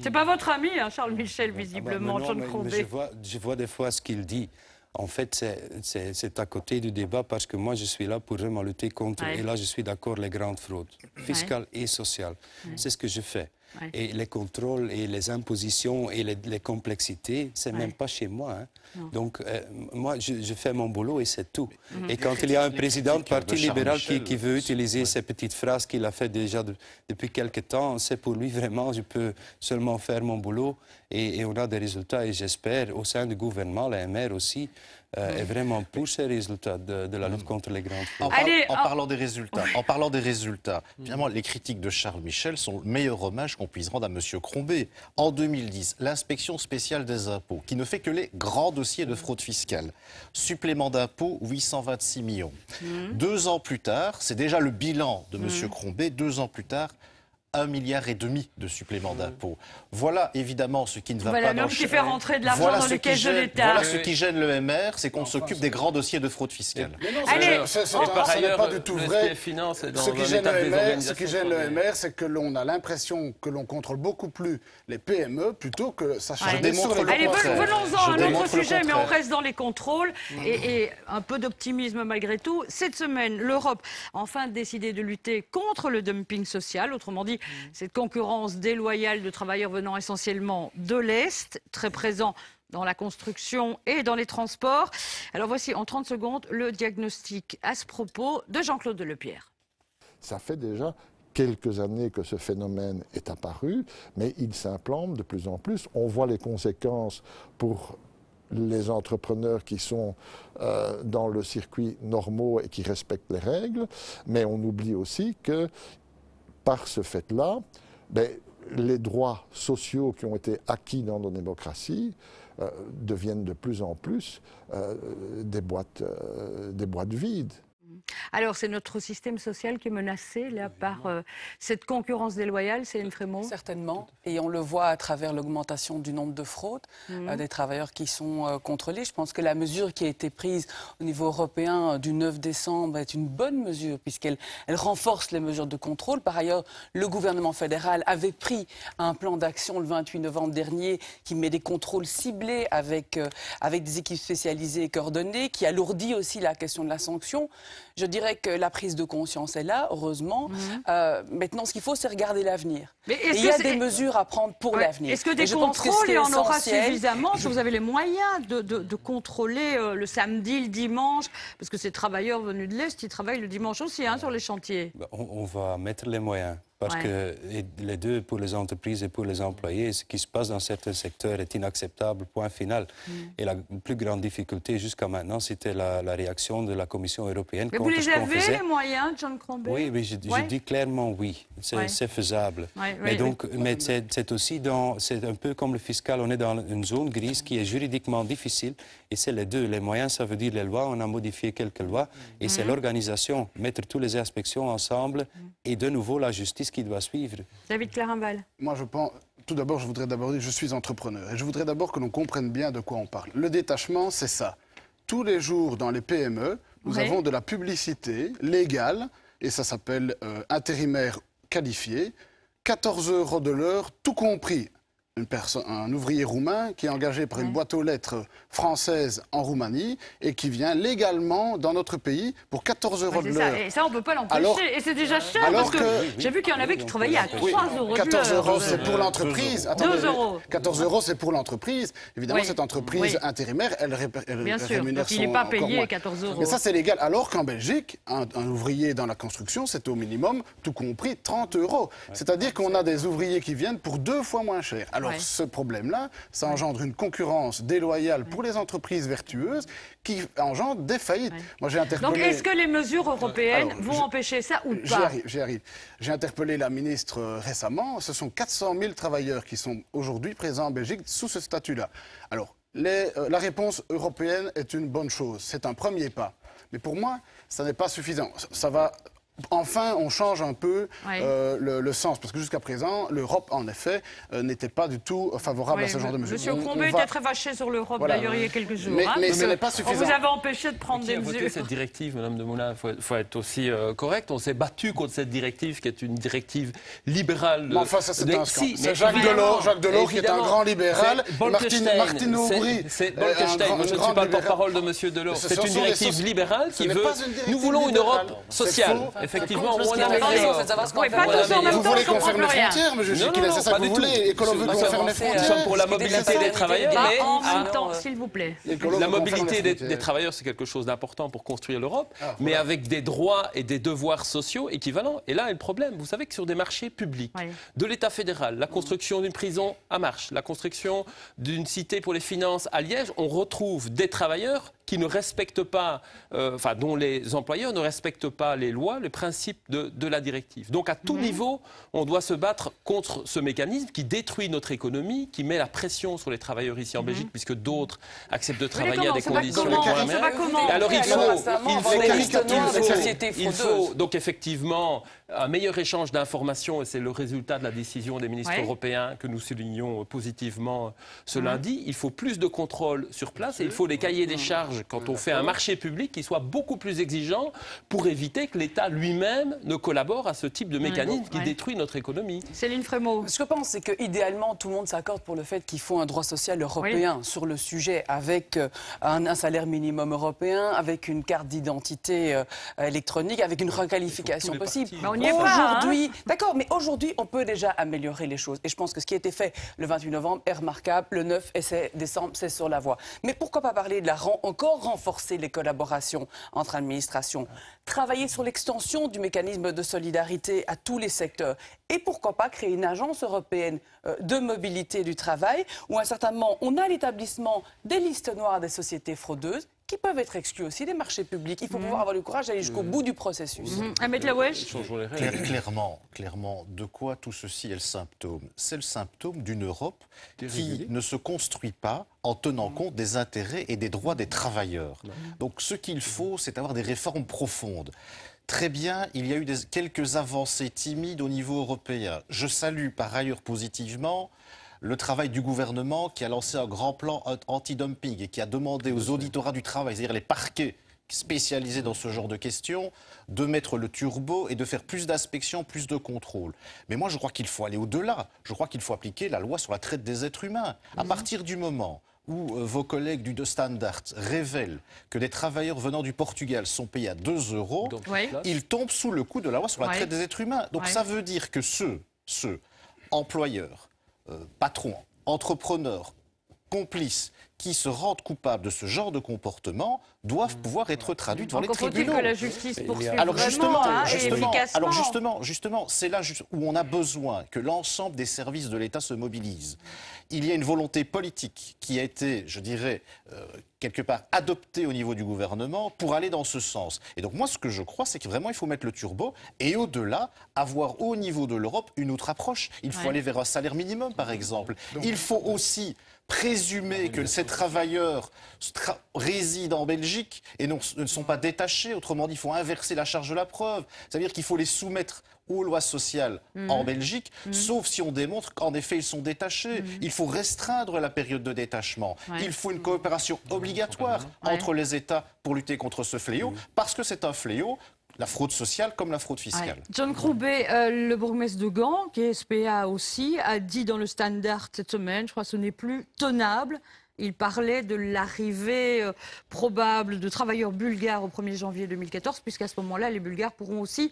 C'est pas votre ami, Charles Michel, visiblement, John Crombé. Je vois des fois ce qu'il dit. En fait, c'est à côté du débat parce que moi, je suis là pour vraiment lutter contre, et là, je suis d'accord, les grandes fraudes, fiscales et sociales. C'est ce que je fais. Et les contrôles et les impositions et les complexités, c'est même pas chez moi. Hein. Donc, moi, je fais mon boulot et c'est tout. Et quand il y a un président de Parti libéral qui veut utiliser ces petites phrases qu'il a fait déjà depuis quelque temps, c'est pour lui vraiment, je peux seulement faire mon boulot et on a des résultats. Et j'espère, au sein du gouvernement, la MR aussi, est vraiment pour ces résultats de la lutte contre les grandes fraudes. En parlant des résultats, finalement, les critiques de Charles Michel sont le meilleur hommage qu'on puisse rendre à M. Crombé. En 2010, l'inspection spéciale des impôts, qui ne fait que les grands dossiers de fraude fiscale, supplément d'impôts, 826 millions. 2 ans plus tard, c'est déjà le bilan de M. Crombé, 2 ans plus tard, 1,5 milliard de suppléments d'impôts. Voilà évidemment ce qui ne va pas dans le qui fait rentrer de l'argent dans les caisses de l'État. Voilà ce qui gêne le MR, c'est qu'on s'occupe des grands dossiers de fraude fiscale. Ce n'est pas du tout vrai. Ce qui gêne le MR, c'est que l'on a l'impression que l'on contrôle beaucoup plus les PME plutôt que ça change. Allez, venons-en à un autre sujet, mais on reste dans les contrôles et un peu d'optimisme malgré tout. Cette semaine, l'Europe a enfin décidé de lutter contre le dumping social, autrement dit, cette concurrence déloyale de travailleurs venant essentiellement de l'Est, très présent dans la construction et dans les transports. Alors voici en 30 secondes le diagnostic à ce propos de Jean-Claude Delepierre. Ça fait déjà quelques années que ce phénomène est apparu, mais il s'implante de plus en plus. On voit les conséquences pour les entrepreneurs qui sont dans le circuit normaux et qui respectent les règles, mais on oublie aussi que par ce fait-là, les droits sociaux qui ont été acquis dans nos démocraties deviennent de plus en plus des boîtes vides. Alors, c'est notre système social qui est menacé là, par cette concurrence déloyale, Céline Frémaux? Certainement. Et on le voit à travers l'augmentation du nombre de fraudes, des travailleurs qui sont contrôlés. Je pense que la mesure qui a été prise au niveau européen du 9 décembre est une bonne mesure, puisqu'elle renforce les mesures de contrôle. Par ailleurs, le gouvernement fédéral avait pris un plan d'action le 28 novembre dernier qui met des contrôles ciblés avec des équipes spécialisées et coordonnées, qui alourdit aussi la question de la sanction. Je dirais que la prise de conscience est là, heureusement. Maintenant, ce qu'il faut, c'est regarder l'avenir. Il y a des mesures à prendre pour l'avenir. Est-ce que des contrôles, il y en aura suffisamment? Est-ce que vous avez les moyens de contrôler le samedi, le dimanche? Parce que ces travailleurs venus de l'Est, ils travaillent le dimanche aussi sur les chantiers. On va mettre les moyens. Parce que les deux, pour les entreprises et pour les employés, ce qui se passe dans certains secteurs est inacceptable, point final. Et la plus grande difficulté jusqu'à maintenant, c'était la réaction de la Commission européenne. Mais vous les avez, les moyens, John Crombie? Oui, mais je dis clairement oui, c'est faisable. Mais c'est aussi c'est un peu comme le fiscal, on est dans une zone grise qui est juridiquement difficile. Et c'est les deux. Les moyens, ça veut dire les lois. On a modifié quelques lois. Et c'est l'organisation, mettre toutes les inspections ensemble et de nouveau la justice qui doit suivre. David Clarenval. Moi, je pense... Tout d'abord, je voudrais d'abord dire que je suis entrepreneur. Et je voudrais d'abord que l'on comprenne bien de quoi on parle. Le détachement, c'est ça. Tous les jours, dans les PME, nous avons de la publicité légale, et ça s'appelle intérimaire qualifié, 14 € de l'heure, tout compris. Un ouvrier roumain qui est engagé par une boîte aux lettres française en Roumanie et qui vient légalement dans notre pays pour 14 € de l'heure. Et ça, on ne peut pas l'empêcher. Et c'est déjà cher, parce que j'ai vu qu'il y en avait qui travaillaient à 3 € de l'heure. 14 €, c'est pour l'entreprise. 2 €. 14 €, c'est pour l'entreprise. Évidemment, cette entreprise intérimaire, elle bien sûr, rémunère il n'est pas payé 14 €. Mais ça, c'est légal. Alors qu'en Belgique, un ouvrier dans la construction, c'est au minimum, tout compris, 30 €. C'est-à-dire qu'on a des ouvriers qui viennent pour 2 fois moins cher. Alors, ce problème-là, ça engendre une concurrence déloyale pour les entreprises vertueuses qui engendre des faillites. Moi, j'ai interpellé... Donc, est-ce que les mesures européennes vont empêcher ça ou pas? J'y arrive. J'ai interpellé la ministre récemment. Ce sont 400 000 travailleurs qui sont aujourd'hui présents en Belgique sous ce statut-là. Alors, la réponse européenne est une bonne chose. C'est un premier pas. Mais pour moi, ça n'est pas suffisant. Ça va... Enfin, on change un peu le sens, parce que jusqu'à présent, l'Europe, en effet, n'était pas du tout favorable à ce genre de mesures. Monsieur Crombie était très fâché sur l'Europe, d'ailleurs, il y a quelques jours. Mais ce n'est pas suffisant. On vous avait empêché de prendre des mesures. Qui a voté cette directive, Madame de Moulin? Il faut être aussi correct. On s'est battu contre cette directive, qui est une directive libérale. Mais enfin, ça, c'est un scandale. C'est Jacques Delors, qui est un grand libéral. Martine Aubry. C'est Bolkestein. Je ne suis pas le porte-parole de Monsieur Delors. C'est une directive libérale qui veut... Nous voulons une Europe sociale. Effectivement, on a raison. Vous voulez qu'on ferme les frontières, mais je sais que c'est ça que vous voulez. Et que l'on veut qu'on ferme les frontières. Nous sommes pour la mobilité des travailleurs, mais en même temps, s'il vous plaît. La mobilité des travailleurs, c'est quelque chose d'important pour construire l'Europe, mais avec des droits et des devoirs sociaux équivalents. Et là est le problème. Vous savez que sur des marchés publics de l'État fédéral, la construction d'une prison à Marche, la construction d'une cité pour les finances à Liège, on retrouve des travailleurs qui ne respectent pas, dont les employeurs ne respectent pas les lois, les principes de la directive. Donc à tout niveau, on doit se battre contre ce mécanisme qui détruit notre économie, qui met la pression sur les travailleurs ici en Belgique, puisque d'autres acceptent de travailler à des conditions... Alors il faut donc effectivement un meilleur échange d'informations, et c'est le résultat de la décision des ministres européens que nous soulignons positivement ce lundi. Il faut plus de contrôle sur place et il faut des cahiers des charges quand on fait un marché public qui soit beaucoup plus exigeant pour éviter que l'État lui-même ne collabore à ce type de mécanisme qui détruit notre économie. Céline Frémaux. Ce que je pense, c'est qu'idéalement, tout le monde s'accorde pour le fait qu'il faut un droit social européen sur le sujet, avec un salaire minimum européen, avec une carte d'identité électronique, avec une requalification possible. On n'y est pas, D'accord, mais aujourd'hui, on peut déjà améliorer les choses. Et je pense que ce qui a été fait le 28 novembre est remarquable. Le 9 décembre, c'est sur la voie. Mais pourquoi pas parler de encore renforcer les collaborations entre administrations, travailler sur l'extension du mécanisme de solidarité à tous les secteurs et pourquoi pas créer une agence européenne de mobilité du travail où à un certain moment, on a l'établissement des listes noires des sociétés fraudeuses qui peuvent être exclus aussi des marchés publics. Il faut pouvoir avoir le courage d'aller jusqu'au bout du processus. Clairement, de quoi tout ceci est le symptôme? C'est le symptôme d'une Europe qui ne se construit pas en tenant compte des intérêts et des droits des travailleurs. Donc ce qu'il faut, c'est avoir des réformes profondes. Très bien, il y a eu quelques avancées timides au niveau européen. Je salue par ailleurs positivement le travail du gouvernement qui a lancé un grand plan anti-dumping et qui a demandé aux auditorats du travail, c'est-à-dire les parquets spécialisés dans ce genre de questions, de mettre le turbo et de faire plus d'inspections, plus de contrôles. Mais moi, je crois qu'il faut aller au-delà. Je crois qu'il faut appliquer la loi sur la traite des êtres humains. À partir du moment où vos collègues du De Standaard révèlent que des travailleurs venant du Portugal sont payés à 2 €, ils tombent sous le coup de la loi sur la traite des êtres humains. Donc ça veut dire que ceux employeurs, patrons, entrepreneurs, complices, qui se rendent coupables de ce genre de comportement doivent pouvoir être traduits devant les tribunaux. Que la justice poursuive justement, c'est là où on a besoin que l'ensemble des services de l'État se mobilisent. Il y a une volonté politique qui a été, je dirais, quelque part adoptée au niveau du gouvernement pour aller dans ce sens. Et donc moi, ce que je crois, c'est que vraiment, il faut mettre le turbo et au-delà, avoir au niveau de l'Europe une autre approche. Il faut aller vers un salaire minimum, par exemple. Il faut aussi présumer que ces travailleurs résident en Belgique et ne sont pas détachés. Autrement dit, il faut inverser la charge de la preuve. C'est-à-dire qu'il faut les soumettre aux lois sociales en Belgique, sauf si on démontre qu'en effet ils sont détachés. Il faut restreindre la période de détachement. Il faut une coopération obligatoire entre les États pour lutter contre ce fléau, parce que c'est un fléau, la fraude sociale comme la fraude fiscale. John Crombé, le bourgmestre de Gand, qui est SPA aussi, a dit dans le Standard cette semaine, je crois que ce n'est plus tenable. Il parlait de l'arrivée probable de travailleurs bulgares au 1er janvier 2014, puisqu'à ce moment-là, les Bulgares pourront aussi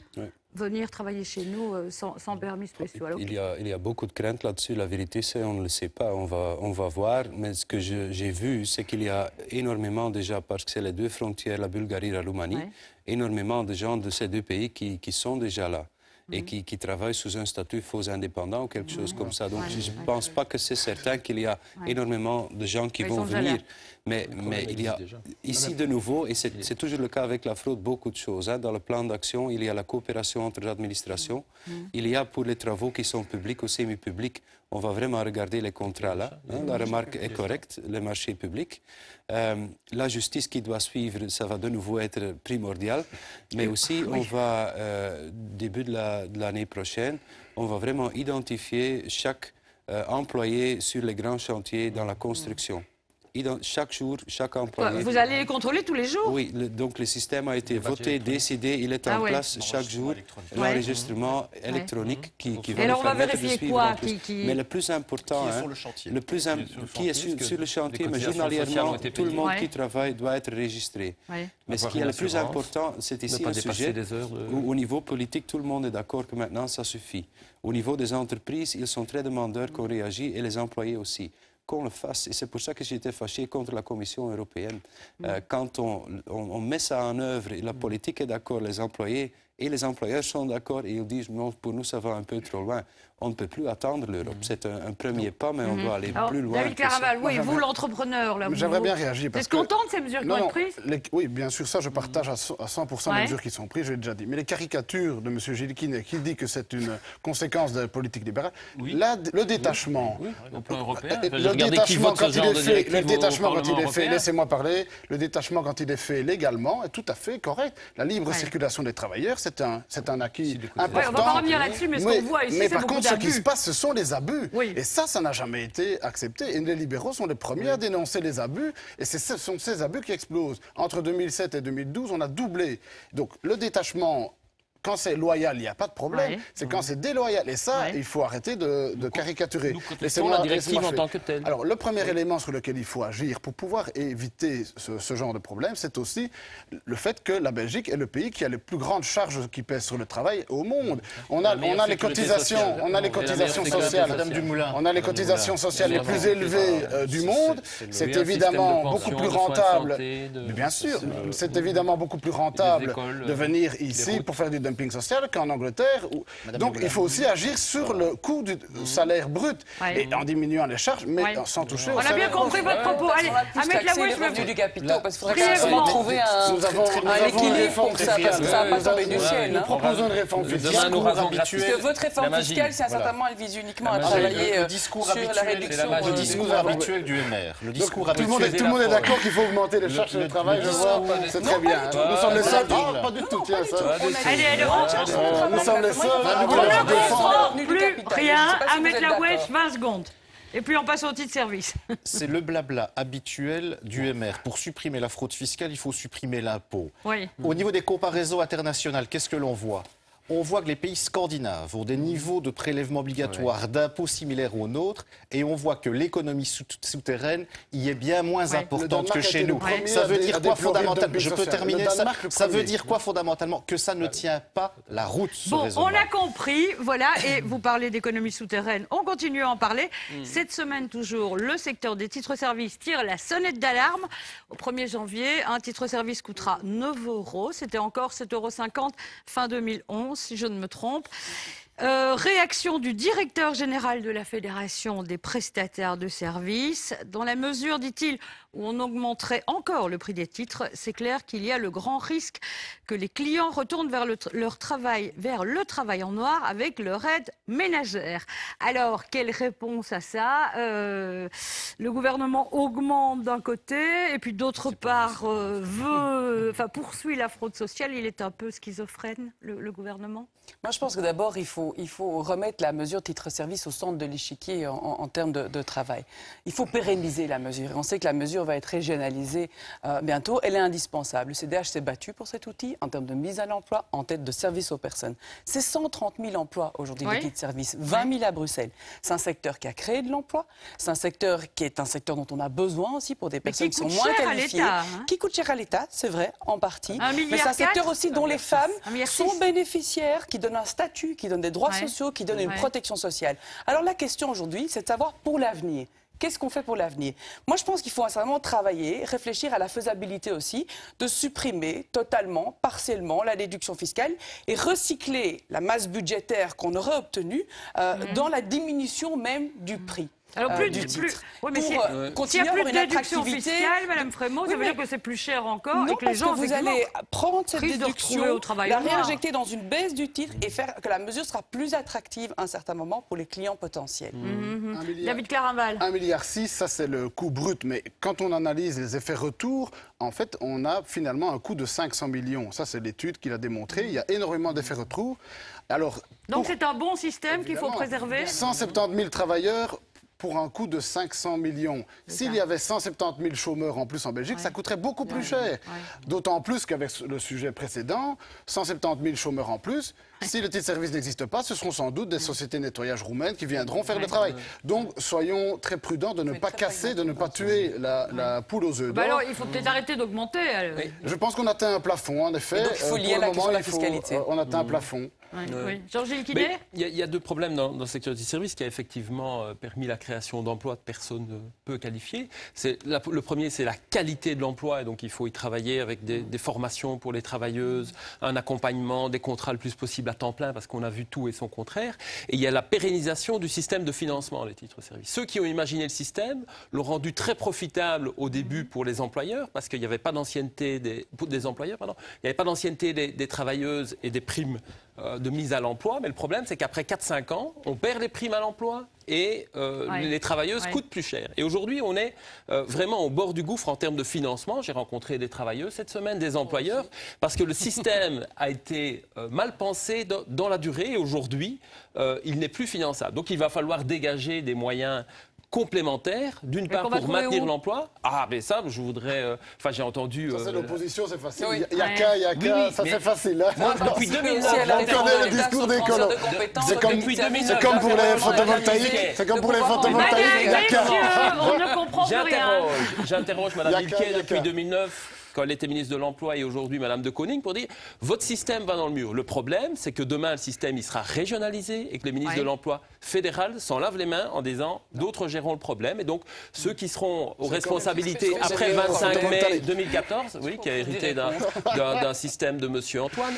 venir travailler chez nous sans permis spéciaux. Alors, il y a beaucoup de craintes là-dessus. La vérité, c'est on ne le sait pas. On va voir. Mais ce que j'ai vu, c'est qu'il y a énormément déjà, parce que c'est les deux frontières, la Bulgarie et la Roumanie, énormément de gens de ces deux pays qui sont déjà là. Et qui travaillent sous un statut faux indépendant ou quelque chose comme ça. Donc je ne pense pas que c'est certain qu'il y a énormément de gens qui vont venir. Mais il y a ici de nouveau, et c'est toujours le cas avec la fraude, beaucoup de choses. Dans le plan d'action, il y a la coopération entre l'administration. Il y a pour les travaux qui sont publics ou semi-publics, on va vraiment regarder les contrats là. La remarque est correcte, les marchés publics. La justice qui doit suivre, ça va de nouveau être primordial. Mais aussi, on va, début de l'année prochaine, on va vraiment identifier chaque employé sur les grands chantiers dans la construction. Chaque jour, chaque employé... Vous allez les contrôler tous les jours? Oui, donc le système a été voté, décidé, il est en place chaque jour. L'enregistrement électronique qui va alors on va permettre vérifier de suivre quoi Mais le plus important... Qui est sur le chantier. Qui est sur le chantier, mais journalièrement, tout le monde qui travaille doit être enregistré. Mais ce qui est le plus important, c'est ici un sujet où au niveau politique, tout le monde est d'accord que maintenant, ça suffit. Au niveau des entreprises, ils sont très demandeurs qu'on réagisse et les employés aussi. Qu'on le fasse. Et c'est pour ça que j'étais fâché contre la Commission européenne. Quand on met ça en œuvre, et la politique est d'accord, les employés et les employeurs sont d'accord et ils disent non, pour nous ça va un peu trop loin. On ne peut plus attendre l'Europe. C'est un premier pas, mais on doit aller plus loin. David Caraval, oui, vous l'entrepreneur, là, j'aimerais bien réagir. Vous êtes content de ces mesures qui vont être prises? Oui, bien sûr, ça je partage à 100% les mesures qui sont prises, je l'ai déjà dit. Mais les caricatures de M. Gilkine qui dit que c'est une conséquence de la politique libérale, le détachement, au plan européen, le détachement quand il est fait, laissez-moi parler, le détachement quand il est fait légalement est tout à fait correct. La libre circulation des travailleurs, c'est un acquis important. On ne va pas revenir là-dessus, mais ce qu'on voit ici, c'est beaucoup d'abus. Ce qui se passe, ce sont les abus. Et ça n'a jamais été accepté. Et les libéraux sont les premiers à dénoncer les abus. Et ce sont ces abus qui explosent. Entre 2007 et 2012, on a doublé. Donc le détachement... Quand c'est loyal, il n'y a pas de problème. C'est quand c'est déloyal. Et ça, il faut arrêter de caricaturer. Nous contestons la directive en tant que telle. Alors, le premier élément sur lequel il faut agir pour pouvoir éviter ce genre de problème, c'est aussi le fait que la Belgique est le pays qui a les plus grandes charges qui pèsent sur le travail au monde. On a les cotisations sociales. On a les cotisations sociales les plus élevées du monde. C'est évidemment beaucoup plus rentable. Bien sûr, c'est évidemment beaucoup plus rentable de venir ici pour faire du dumping dumping social qu'en Angleterre. Donc il faut aussi agir sur le coût du salaire brut et en diminuant les charges, mais sans toucher au salaire. On a bien compris votre propos. Allez, Ahmed Laouech, je veux du capital parce qu'il faudrait vraiment trouver un équilibre pour ça, parce que ça va pas tomber du ciel. Nous proposons une réforme fiscale. Parce que votre réforme fiscale, certainement, elle vise uniquement à travailler sur la réduction. Le discours habituel du MR. Le discours habituel. Tout le monde est d'accord qu'il faut augmenter les charges de travail, je vois. C'est très bien. Nous sommes les seuls. Pas du tout, tiens, ça. Allez, nous sommes les seuls. On ne comprend plus rien. Ahmed Laouech, 20 secondes. Et puis on passe au titre service. C'est le blabla habituel du MR. Pour supprimer la fraude fiscale, il faut supprimer l'impôt. Oui. Au niveau des comparaisons internationales, qu'est-ce que l'on voit ? On voit que les pays scandinaves ont des niveaux de prélèvements obligatoires, d'impôts similaires aux nôtres, et on voit que l'économie souterraine y est bien moins importante que chez nous. Ça veut dire quoi fondamentalement ? Je peux terminer ça. Ça veut dire quoi fondamentalement ? Que ça ne tient pas la route, ce raisonnement. On a compris, voilà, et vous parlez d'économie souterraine, on continue à en parler. Cette semaine toujours, le secteur des titres-services tire la sonnette d'alarme. Au 1er janvier, un titre-service coûtera 9 €, c'était encore 7,50 € fin 2011. Si je ne me trompe. Réaction du directeur général de la Fédération des prestataires de services. Dans la mesure, dit-il, où on augmenterait encore le prix des titres, c'est clair qu'il y a le grand risque que les clients retournent vers le travail en noir avec leur aide ménagère. Alors, quelle réponse à ça ? Le gouvernement augmente d'un côté et puis d'autre part poursuit la fraude sociale. Il est un peu schizophrène, le gouvernement ? Moi, je pense que d'abord, il faut remettre la mesure titre-service au centre de l'échiquier en termes de travail. Il faut pérenniser la mesure. On sait que la mesure va être régionalisée bientôt. Elle est indispensable. Le CDH s'est battu pour cet outil en termes de mise à l'emploi, en tête de service aux personnes. C'est 130 000 emplois aujourd'hui, les titres-services, 20 000 à Bruxelles. C'est un secteur qui a créé de l'emploi. C'est un secteur qui est un secteur dont on a besoin aussi pour des personnes qui sont moins qualifiées. Qui coûte cher à l'État, c'est vrai, en partie. Mais c'est un secteur aussi dont les femmes sont bénéficiaires, qui donne un statut, qui donne des droits sociaux, qui donne une protection sociale. Alors la question aujourd'hui, c'est de savoir pour l'avenir. Qu'est-ce qu'on fait pour l'avenir ? Moi, je pense qu'il faut vraiment travailler, réfléchir à la faisabilité aussi, de supprimer totalement, partiellement la déduction fiscale et recycler la masse budgétaire qu'on aurait obtenue dans la diminution même du prix. Alors s'il n'y a plus de déduction fiscale, Madame Frémaux, ça veut dire que c'est plus cher encore. Non, et que les gens, vous allez prendre cette déduction, la réinjecter dans une baisse du titre et faire que la mesure sera plus attractive à un certain moment pour les clients potentiels. David Clarinval. 1,6 milliard, ça c'est le coût brut. Mais quand on analyse les effets retour, en fait, on a finalement un coût de 500 millions. Ça, c'est l'étude qui l'a démontré. Il y a énormément d'effets retour. Donc c'est un bon système qu'il faut préserver. 170 000 travailleurs pour un coût de 500 millions. S'il y avait 170 000 chômeurs en plus en Belgique, ça coûterait beaucoup plus cher. D'autant plus qu'avec le sujet précédent, 170 000 chômeurs en plus, si le titre-service n'existe pas, ce seront sans doute des sociétés de nettoyage roumaines qui viendront faire le travail. Donc, soyons très prudents de ne pas casser, de ne pas tuer la poule aux œufs d'or. Alors, il faut peut-être arrêter d'augmenter. Je pense qu'on atteint un plafond, en effet. Et donc, il faut lier la question de la fiscalité. On atteint un plafond. Georges Elkidet. Il y a deux problèmes dans le secteur du service qui a effectivement permis la création d'emplois de personnes peu qualifiées. Le premier, c'est la qualité de l'emploi, et donc il faut y travailler avec des formations pour les travailleuses, un accompagnement, des contrats le plus possible à temps plein, parce qu'on a vu tout et son contraire. Et il y a la pérennisation du système de financement des titres-services. Ceux qui ont imaginé le système l'ont rendu très profitable au début pour les employeurs, parce qu'il n'y avait pas d'ancienneté des employeurs, il n'y avait pas d'ancienneté des travailleuses et des primes de mise à l'emploi, mais le problème c'est qu'après 4-5 ans, on perd les primes à l'emploi et les travailleuses coûtent plus cher. Et aujourd'hui, on est vraiment au bord du gouffre en termes de financement. J'ai rencontré des travailleuses cette semaine, des employeurs, parce que le système a été mal pensé dans la durée et aujourd'hui, il n'est plus finançable. Donc il va falloir dégager des moyens complémentaires, d'une part pour maintenir l'emploi. Ah, mais ça, je voudrais... Enfin, j'ai entendu... Ça, c'est l'opposition, c'est facile. Il y a qu'à, ça c'est facile. Moi, depuis 2009... On connaît le discours des colons. C'est comme pour les photovoltaïques. C'est comme pour les photovoltaïques. On ne comprend plus rien. J'interroge Mme Milquet depuis 2009. quand elle était ministre de l'Emploi et aujourd'hui Madame de Koning, pour dire votre système va dans le mur. Le problème, c'est que demain, le système il sera régionalisé et que les ministres de l'Emploi fédéral s'en lavent les mains en disant d'autres géreront le problème. Et donc, ceux qui seront aux responsabilités après le 25 mai 2014, oui, qui a hérité d'un système de Monsieur Antoine,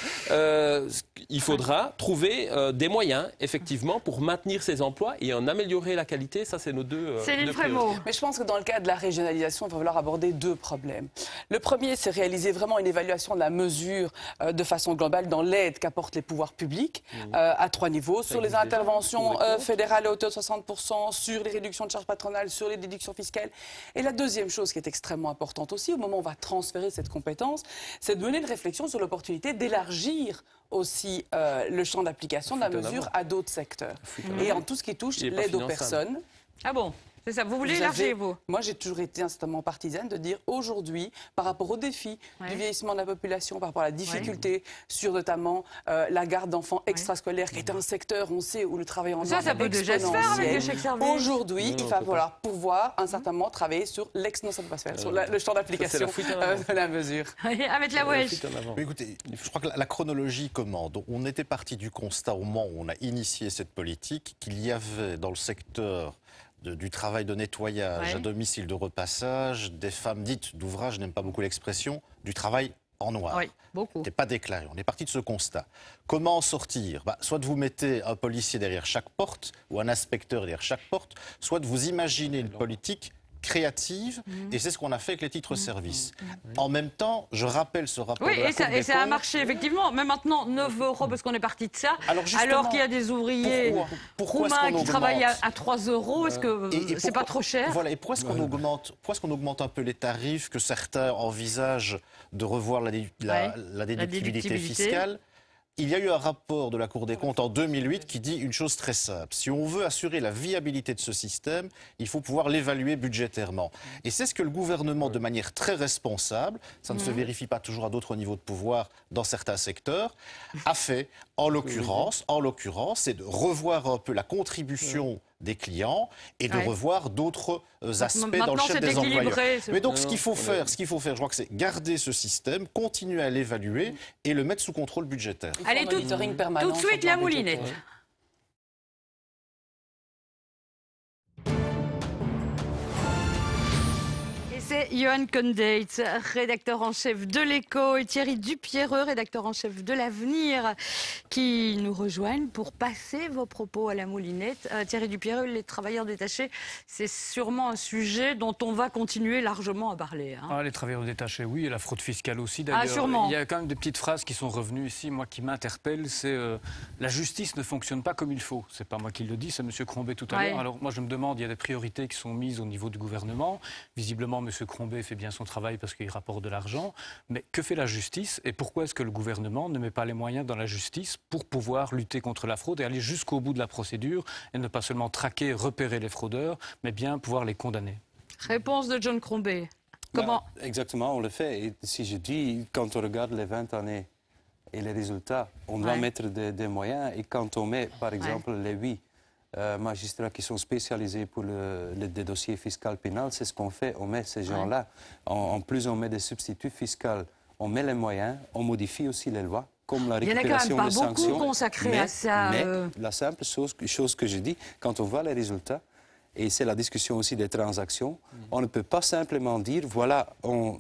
il faudra trouver des moyens, effectivement, pour maintenir ces emplois et en améliorer la qualité. Ça, c'est nos deux priorités. Mais je pense que dans le cadre de la régionalisation, il va falloir aborder deux problèmes. Le premier, c'est réaliser vraiment une évaluation de la mesure de façon globale dans l'aide qu'apportent les pouvoirs publics à 3 niveaux. Sur les interventions fédérales à hauteur de 60%, sur les réductions de charges patronales, sur les déductions fiscales. Et la deuxième chose qui est extrêmement importante aussi, au moment où on va transférer cette compétence, c'est de mener une réflexion sur l'opportunité d'élargir aussi le champ d'application de la mesure à d'autres secteurs. Et en tout ce qui touche l'aide aux personnes. Ah bon? C'est ça, vous voulez élargir, vous? Moi, j'ai toujours été instantanément partisane de dire aujourd'hui, par rapport aux défis du vieillissement de la population, par rapport à la difficulté sur notamment la garde d'enfants extrascolaires, qui est un secteur, on sait, où le travail en ça peut déjà se faire avec le chèque service. Aujourd'hui, il va falloir pouvoir un certain moment travailler sur ça peut pas se faire, sur le champ d'application de la mesure. Avec la wesh. Écoutez, je crois que la chronologie commande. On était parti du constat au moment où on a initié cette politique qu'il y avait dans le secteur du travail de nettoyage à domicile, de repassage, des femmes dites d'ouvrage, je n'aime pas beaucoup l'expression, du travail en noir. Oui, beaucoup. C'était pas déclaré. On est parti de ce constat. Comment en sortir? Soit vous mettez un policier derrière chaque porte ou un inspecteur derrière chaque porte, soit vous imaginez une politique créative, et c'est ce qu'on a fait avec les titres-services. En même temps, je rappelle ce rapport de la Cour des comptes. Et ça a marché, effectivement. Mais maintenant, 9 € parce qu'on est parti de ça. Alors qu'il y a des ouvriers roumains qui travaillent à 3 €, est-ce que c'est pas trop cher? Voilà, et pourquoi est-ce qu'on augmente un peu les tarifs, que certains envisagent de revoir la déductibilité fiscale? Il y a eu un rapport de la Cour des comptes en 2008 qui dit une chose très simple. Si on veut assurer la viabilité de ce système, il faut pouvoir l'évaluer budgétairement. Et c'est ce que le gouvernement, de manière très responsable, ça ne se vérifie pas toujours à d'autres niveaux de pouvoir dans certains secteurs, a fait. En l'occurrence, c'est de revoir un peu la contribution des clients et de revoir d'autres aspects dans le chef des employeurs. Mais donc ce qu'il faut faire, je crois que c'est garder ce système, continuer à l'évaluer et le mettre sous contrôle budgétaire. Allez, tout de suite la moulinette. C'est Johan Condeitz, rédacteur en chef de l'Écho, et Thierry Dupierreux, rédacteur en chef de l'Avenir, qui nous rejoignent pour passer vos propos à la moulinette. Thierry Dupierreux, les travailleurs détachés, c'est sûrement un sujet dont on va continuer largement à parler. Les travailleurs détachés, oui, et la fraude fiscale aussi. D'ailleurs, sûrement. Il y a quand même des petites phrases qui sont revenues ici, moi, qui m'interpellent. C'est la justice ne fonctionne pas comme il faut. C'est pas moi qui le dis, c'est M. Crombé tout à l'heure. Alors moi, je me demande, il y a des priorités qui sont mises au niveau du gouvernement. Visiblement, M. Crombé fait bien son travail parce qu'il rapporte de l'argent, mais que fait la justice et pourquoi est-ce que le gouvernement ne met pas les moyens dans la justice pour pouvoir lutter contre la fraude et aller jusqu'au bout de la procédure et ne pas seulement traquer, repérer les fraudeurs, mais bien pouvoir les condamner? Réponse de John Crombé. Comment Exactement, on le fait. Et si je dis, quand on regarde les 20 années et les résultats, on doit mettre des moyens. Et quand on met, par exemple, les 8 magistrats qui sont spécialisés pour des dossiers fiscaux pénals, c'est ce qu'on fait, on met ces gens-là. En plus, on met des substituts fiscaux, on met les moyens, on modifie aussi les lois, comme la récupération des sanctions. Il n'y en a quand même pas beaucoup consacrés à ça. Mais la simple chose que je dis, quand on voit les résultats, et c'est la discussion aussi des transactions, on ne peut pas simplement dire, voilà, on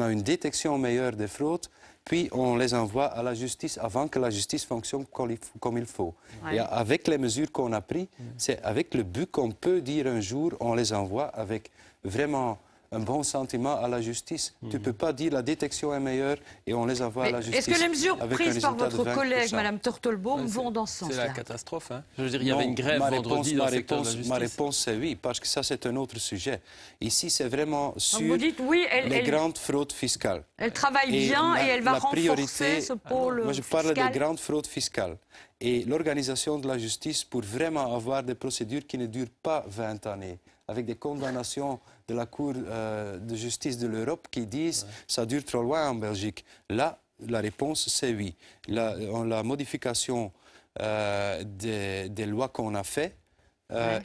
a une détection meilleure des fraudes, puis on les envoie à la justice avant que la justice fonctionne comme il faut. Et avec les mesures qu'on a prises, c'est avec le but qu'on peut dire un jour, on les envoie avec vraiment un bon sentiment à la justice. Tu ne peux pas dire la détection est meilleure et on les envoie à la justice. Est-ce que les mesures prises par votre collègue, Mme Tortolbaum, vont dans ce sens-là? C'est la catastrophe. Je veux dire, il y avait une grève vendredi dans le secteur de la justice. Ma réponse, c'est oui, parce que ça, c'est un autre sujet. Ici, c'est vraiment sur vous dites, oui, les grandes fraudes fiscales. Elle travaille bien et elle va renforcer ce pôle Moi, je parle des grandes fraudes fiscales. Et l'organisation de la justice pour vraiment avoir des procédures qui ne durent pas 20 années, avec des condamnations de la Cour de justice de l'Europe qui disent ça dure trop loin en Belgique. Là, la réponse, c'est oui. La modification des lois qu'on a fait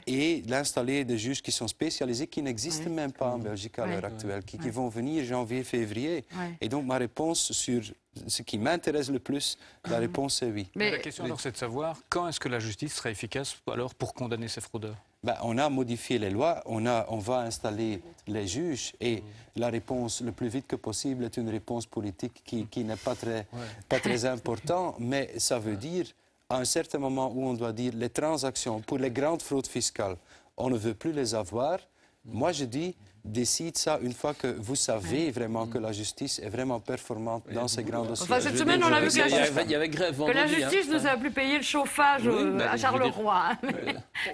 et d'installer des juges qui sont spécialisés, qui n'existent même pas en Belgique à l'heure actuelle, qui vont venir janvier, février. Et donc ma réponse sur ce qui m'intéresse le plus, la réponse est oui. Mais la question alors c'est de savoir quand est-ce que la justice sera efficace alors pour condamner ces fraudeurs? On a modifié les lois, on va installer les juges et la réponse le plus vite que possible est une réponse politique qui n'est pas très importante, mais ça veut dire à un certain moment où on doit dire les transactions pour les grandes fraudes fiscales, on ne veut plus les avoir. Moi, je dis, décide ça une fois que vous savez vraiment que la justice est vraiment performante dans ces grands dossiers. Enfin, cette semaine, on a vu que la justice nous a plus payé le chauffage à Charleroi.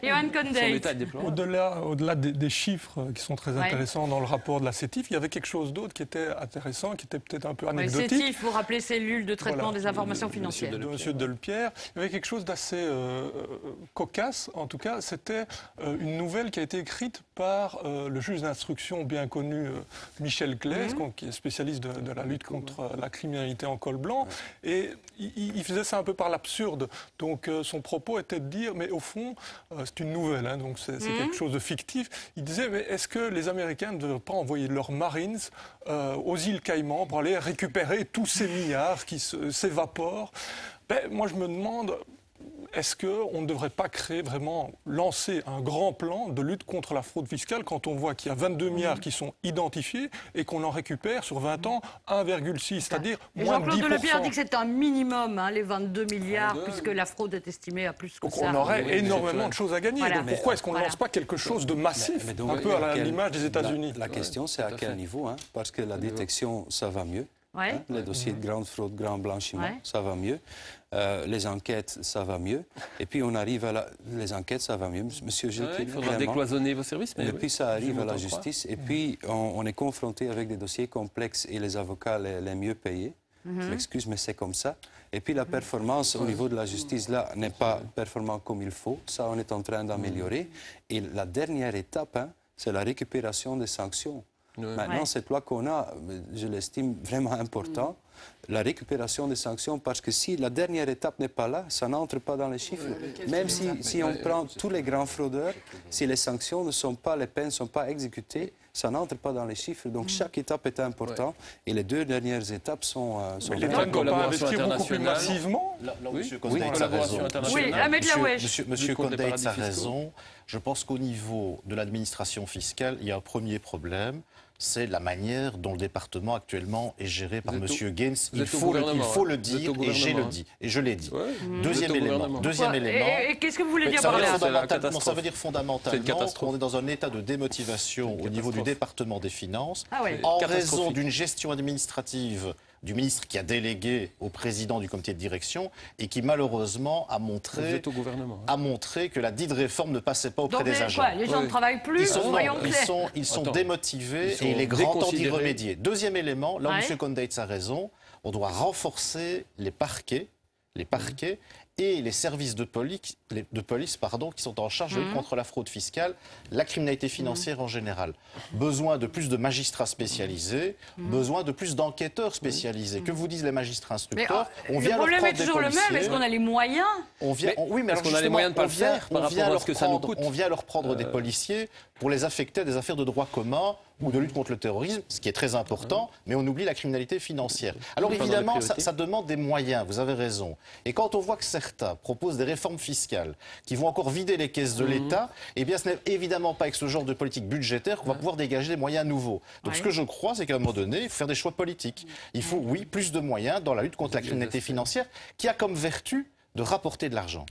Johan Condé. Au-delà des chiffres qui sont très intéressants dans le rapport de la CETIF, il y avait quelque chose d'autre qui était intéressant, qui était peut-être un peu anecdotique. CETIF, vous rappelez, cellule de traitement des informations financières. De M. Delpierre. Il y avait quelque chose d'assez cocasse, en tout cas, c'était une nouvelle qui a été écrite par le juge d'instruction bien connu Michel Claes, qui est spécialiste de la lutte contre la criminalité en col blanc. Et il faisait ça un peu par l'absurde. Donc son propos était de dire, mais au fond, c'est une nouvelle, hein, donc c'est quelque chose de fictif. Il disait, mais est-ce que les Américains ne devraient pas envoyer leurs Marines aux îles Caïmans pour aller récupérer tous ces milliards qui s'évaporent? Moi, je me demande... Est-ce qu'on ne devrait pas lancer un grand plan de lutte contre la fraude fiscale quand on voit qu'il y a 22 milliards qui sont identifiés et qu'on en récupère sur 20 ans 1,6, c'est-à-dire moins de 10%. Jean-Claude Delpierre dit que c'est un minimum, les 22 milliards, puisque la fraude est estimée à plus que ça. Donc on aurait énormément de choses à gagner. Donc pourquoi est-ce qu'on ne lance pas quelque chose de massif, un peu à l'image des États-Unis? La question, c'est à quel niveau, parce que la détection, ça va mieux. Les dossiers de grande fraude, grand blanchiment, ça va mieux. Les enquêtes, ça va mieux. Et puis on arrive à les enquêtes, ça va mieux. Monsieur Gilles, il faudra décloisonner vos services. Et puis ça arrive à la justice. Et puis on est confronté avec des dossiers complexes et les avocats les mieux payés. Je m'excuse, mais c'est comme ça. Et puis la performance au niveau de la justice, là, n'est pas performante comme il faut. Ça, on est en train d'améliorer. Et la dernière étape, c'est la récupération des sanctions. Maintenant, cette loi qu'on a, je l'estime vraiment importante, la récupération des sanctions, parce que si la dernière étape n'est pas là, ça n'entre pas dans les chiffres. Même si on prend tous les grands fraudeurs, si les sanctions ne sont pas, les peines ne sont pas exécutées, ça n'entre pas dans les chiffres. Donc chaque étape est importante et les deux dernières étapes sont l'État ne doit pas investir beaucoup plus massivement. Monsieur Condeitz a raison. Monsieur Condeitz a raison. Je pense qu'au niveau de l'administration fiscale, il y a un premier problème. C'est la manière dont le département actuellement est géré par M. Gaines. Il faut le dire et je l'ai dit. Deuxième élément. Et qu'est-ce que vous voulez dire par là? Ça veut dire fondamentalement qu'on est dans un état de démotivation au niveau du département des finances en raison d'une gestion administrative du ministre qui a délégué au président du comité de direction et qui malheureusement a montré que la dite réforme ne passait pas auprès des agents. Les gens ne travaillent plus, ils sont démotivés et il est grand temps d'y remédier. Deuxième élément, là où M. Condeitz a raison, on doit renforcer les parquets et les services de police qui sont en charge de lutte contre la fraude fiscale, la criminalité financière en général. Besoin de plus de magistrats spécialisés, besoin de plus d'enquêteurs spécialisés. Que vous disent les magistrats instructeurs? Le problème est toujours le même, est-ce qu'on a les moyens? Oui, mais est-ce qu'on a les moyens de ne pas le faire par rapport à ce que ça nous coûte? On vient leur prendre des policiers pour les affecter à des affaires de droit commun ou de lutte contre le terrorisme, ce qui est très important, mais on oublie la criminalité financière. Alors évidemment, ça demande des moyens, vous avez raison. Et quand on voit que certains proposent des réformes fiscales qui vont encore vider les caisses de l'État, eh bien ce n'est évidemment pas avec ce genre de politique budgétaire qu'on va pouvoir dégager des moyens nouveaux. Donc ce que je crois, c'est qu'à un moment donné, il faut faire des choix politiques. Il faut, oui, plus de moyens dans la lutte contre la criminalité financière, qui a comme vertu de rapporter de l'argent.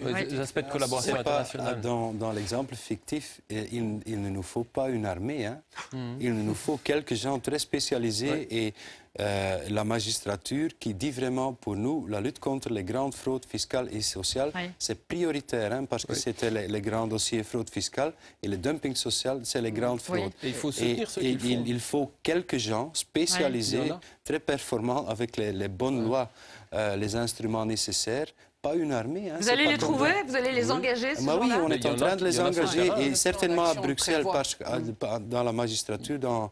Les aspects de collaboration internationale. Dans l'exemple fictif, il ne nous faut pas une armée. Il nous faut quelques gens très spécialisés et la magistrature qui dit vraiment pour nous la lutte contre les grandes fraudes fiscales et sociales, c'est prioritaire parce que c'était les grands dossiers fraude fiscale et le dumping social, c'est les grandes fraudes. Et il faut soutenir ceux qui le font. Il faut quelques gens spécialisés, très performants avec les bonnes lois, les instruments nécessaires. Pas une armée. Vous allez les trouver? Vous allez les engager? Oui, on est en train de les engager et certainement à Bruxelles, parce que dans la magistrature, dans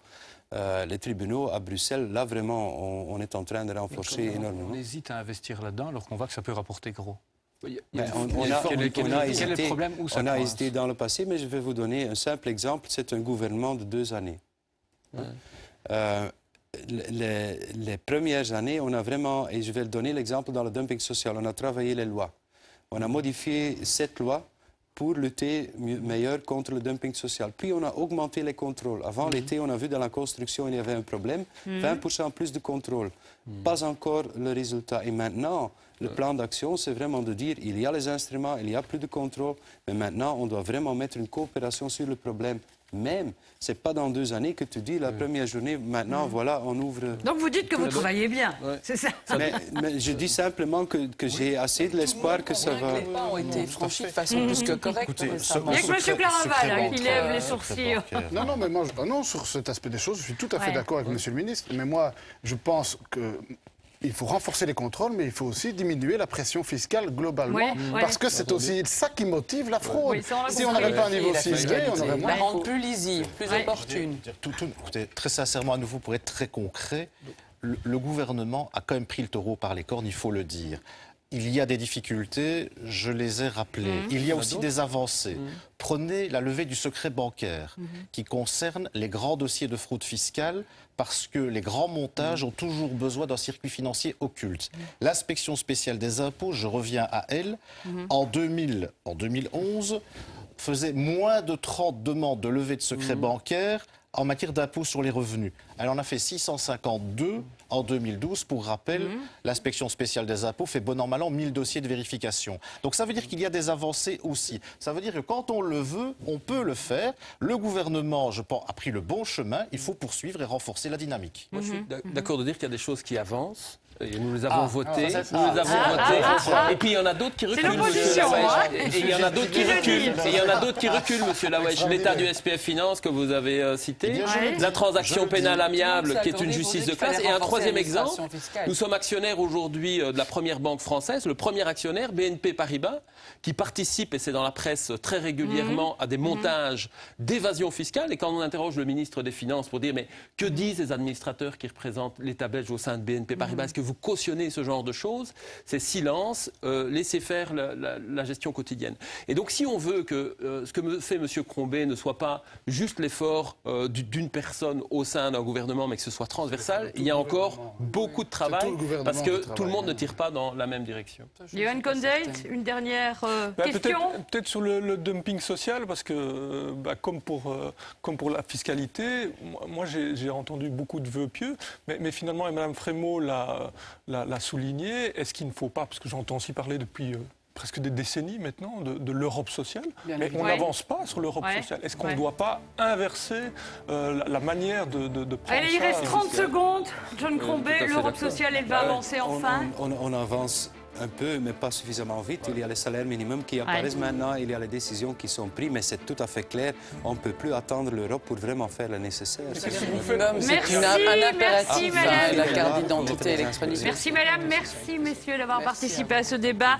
les tribunaux à Bruxelles, là vraiment, on est en train de renforcer énormément. On hésite à investir là-dedans alors qu'on voit que ça peut rapporter gros. On a hésité dans le passé, mais je vais vous donner un simple exemple. C'est un gouvernement de 2 années. Les premières années, on a vraiment, et je vais donner l'exemple dans le dumping social, on a travaillé les lois. On a modifié 7 lois pour lutter meilleur contre le dumping social. Puis on a augmenté les contrôles. Avant l'été, on a vu dans la construction, il y avait un problème, 20% plus de contrôles. Pas encore le résultat. Et maintenant, le plan d'action, c'est vraiment de dire, il y a les instruments, il y a plus de contrôle, mais maintenant, on doit vraiment mettre une coopération sur le problème. Même, ce n'est pas dans 2 années que tu dis la première journée, maintenant, voilà, on ouvre... Donc vous dites que vous travaillez bien, c'est ça? Mais je dis simplement que j'ai assez de l'espoir que ça va... Les pas ont été franchis de façon plus que correcte. Il n'y a que M. Claraval qui lève les sourcils. Non, mais moi, non, sur cet aspect des choses, je suis tout à fait d'accord avec M. le ministre. Mais moi, je pense que... Il faut renforcer les contrôles, mais il faut aussi diminuer la pression fiscale globalement, parce que c'est aussi ça qui motive la fraude. Si on n'avait pas un niveau ciselé, on aurait moins... La rendre plus lisible, plus opportune. Écoutez, très sincèrement, à nouveau, pour être très concret, le gouvernement a quand même pris le taureau par les cornes, il faut le dire. Il y a des difficultés, je les ai rappelées. Il y a aussi des avancées. Prenez la levée du secret bancaire qui concerne les grands dossiers de fraude fiscale parce que les grands montages ont toujours besoin d'un circuit financier occulte. L'inspection spéciale des impôts, je reviens à elle, en 2011, faisait moins de 30 demandes de levée de secret bancaire en matière d'impôt sur les revenus. Elle en a fait 652 en 2012. Pour rappel, l'inspection spéciale des impôts fait bon an mal an 1000 dossiers de vérification. Donc ça veut dire qu'il y a des avancées aussi. Ça veut dire que quand on le veut, on peut le faire. Le gouvernement, je pense, a pris le bon chemin. Il faut poursuivre et renforcer la dynamique. Moi, je suis d'accord de dire qu'il y a des choses qui avancent. Et nous les avons votés. Et puis il y en a d'autres qui reculent, monsieur Laouech. Et il y en a d'autres qui reculent. Et il y en a d'autres qui reculent, monsieur Laouech. L'état du SPF Finance que vous avez cité, la transaction pénale amiable qui est une justice de classe. Et un troisième exemple, nous sommes actionnaires aujourd'hui de la première banque française, le premier actionnaire, BNP Paribas, qui participe, et c'est dans la presse très régulièrement, à des montages d'évasion fiscale. Et quand on interroge le ministre des Finances pour dire mais que disent les administrateurs qui représentent l'État belge au sein de BNP Paribas, est-ce que vous cautionnez ce genre de choses? C'est silence, laissez faire la gestion quotidienne. Et donc si on veut que ce que fait M. Crombé ne soit pas juste l'effort d'une personne au sein d'un gouvernement, mais que ce soit transversal, il y a encore beaucoup de travail parce que tout le monde ne tire pas dans la même direction. Johan Condeit, une dernière question. Peut-être sur le dumping social, parce que comme pour la fiscalité, moi j'ai entendu beaucoup de vœux pieux, mais finalement, et Mme Frémaux l'a souligné, est-ce qu'il ne faut pas, parce que j'entends aussi parler depuis presque des décennies maintenant, de l'Europe sociale, mais on n'avance pas sur l'Europe sociale. Est-ce qu'on ne doit pas inverser la manière de prendre Allez, il reste 30 secondes. John Crombé, l'Europe sociale, elle va avancer enfin. On avance un peu, mais pas suffisamment vite. Il y a les salaires minimums qui apparaissent maintenant, il y a les décisions qui sont prises, mais c'est tout à fait clair, on ne peut plus attendre l'Europe pour vraiment faire le nécessaire. Merci, madame. La carte d'identité électronique. Merci, madame. Merci, messieurs, d'avoir participé à ce débat.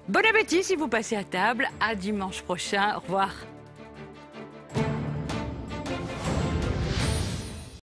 Bon appétit si vous passez à table. À dimanche prochain. Au revoir.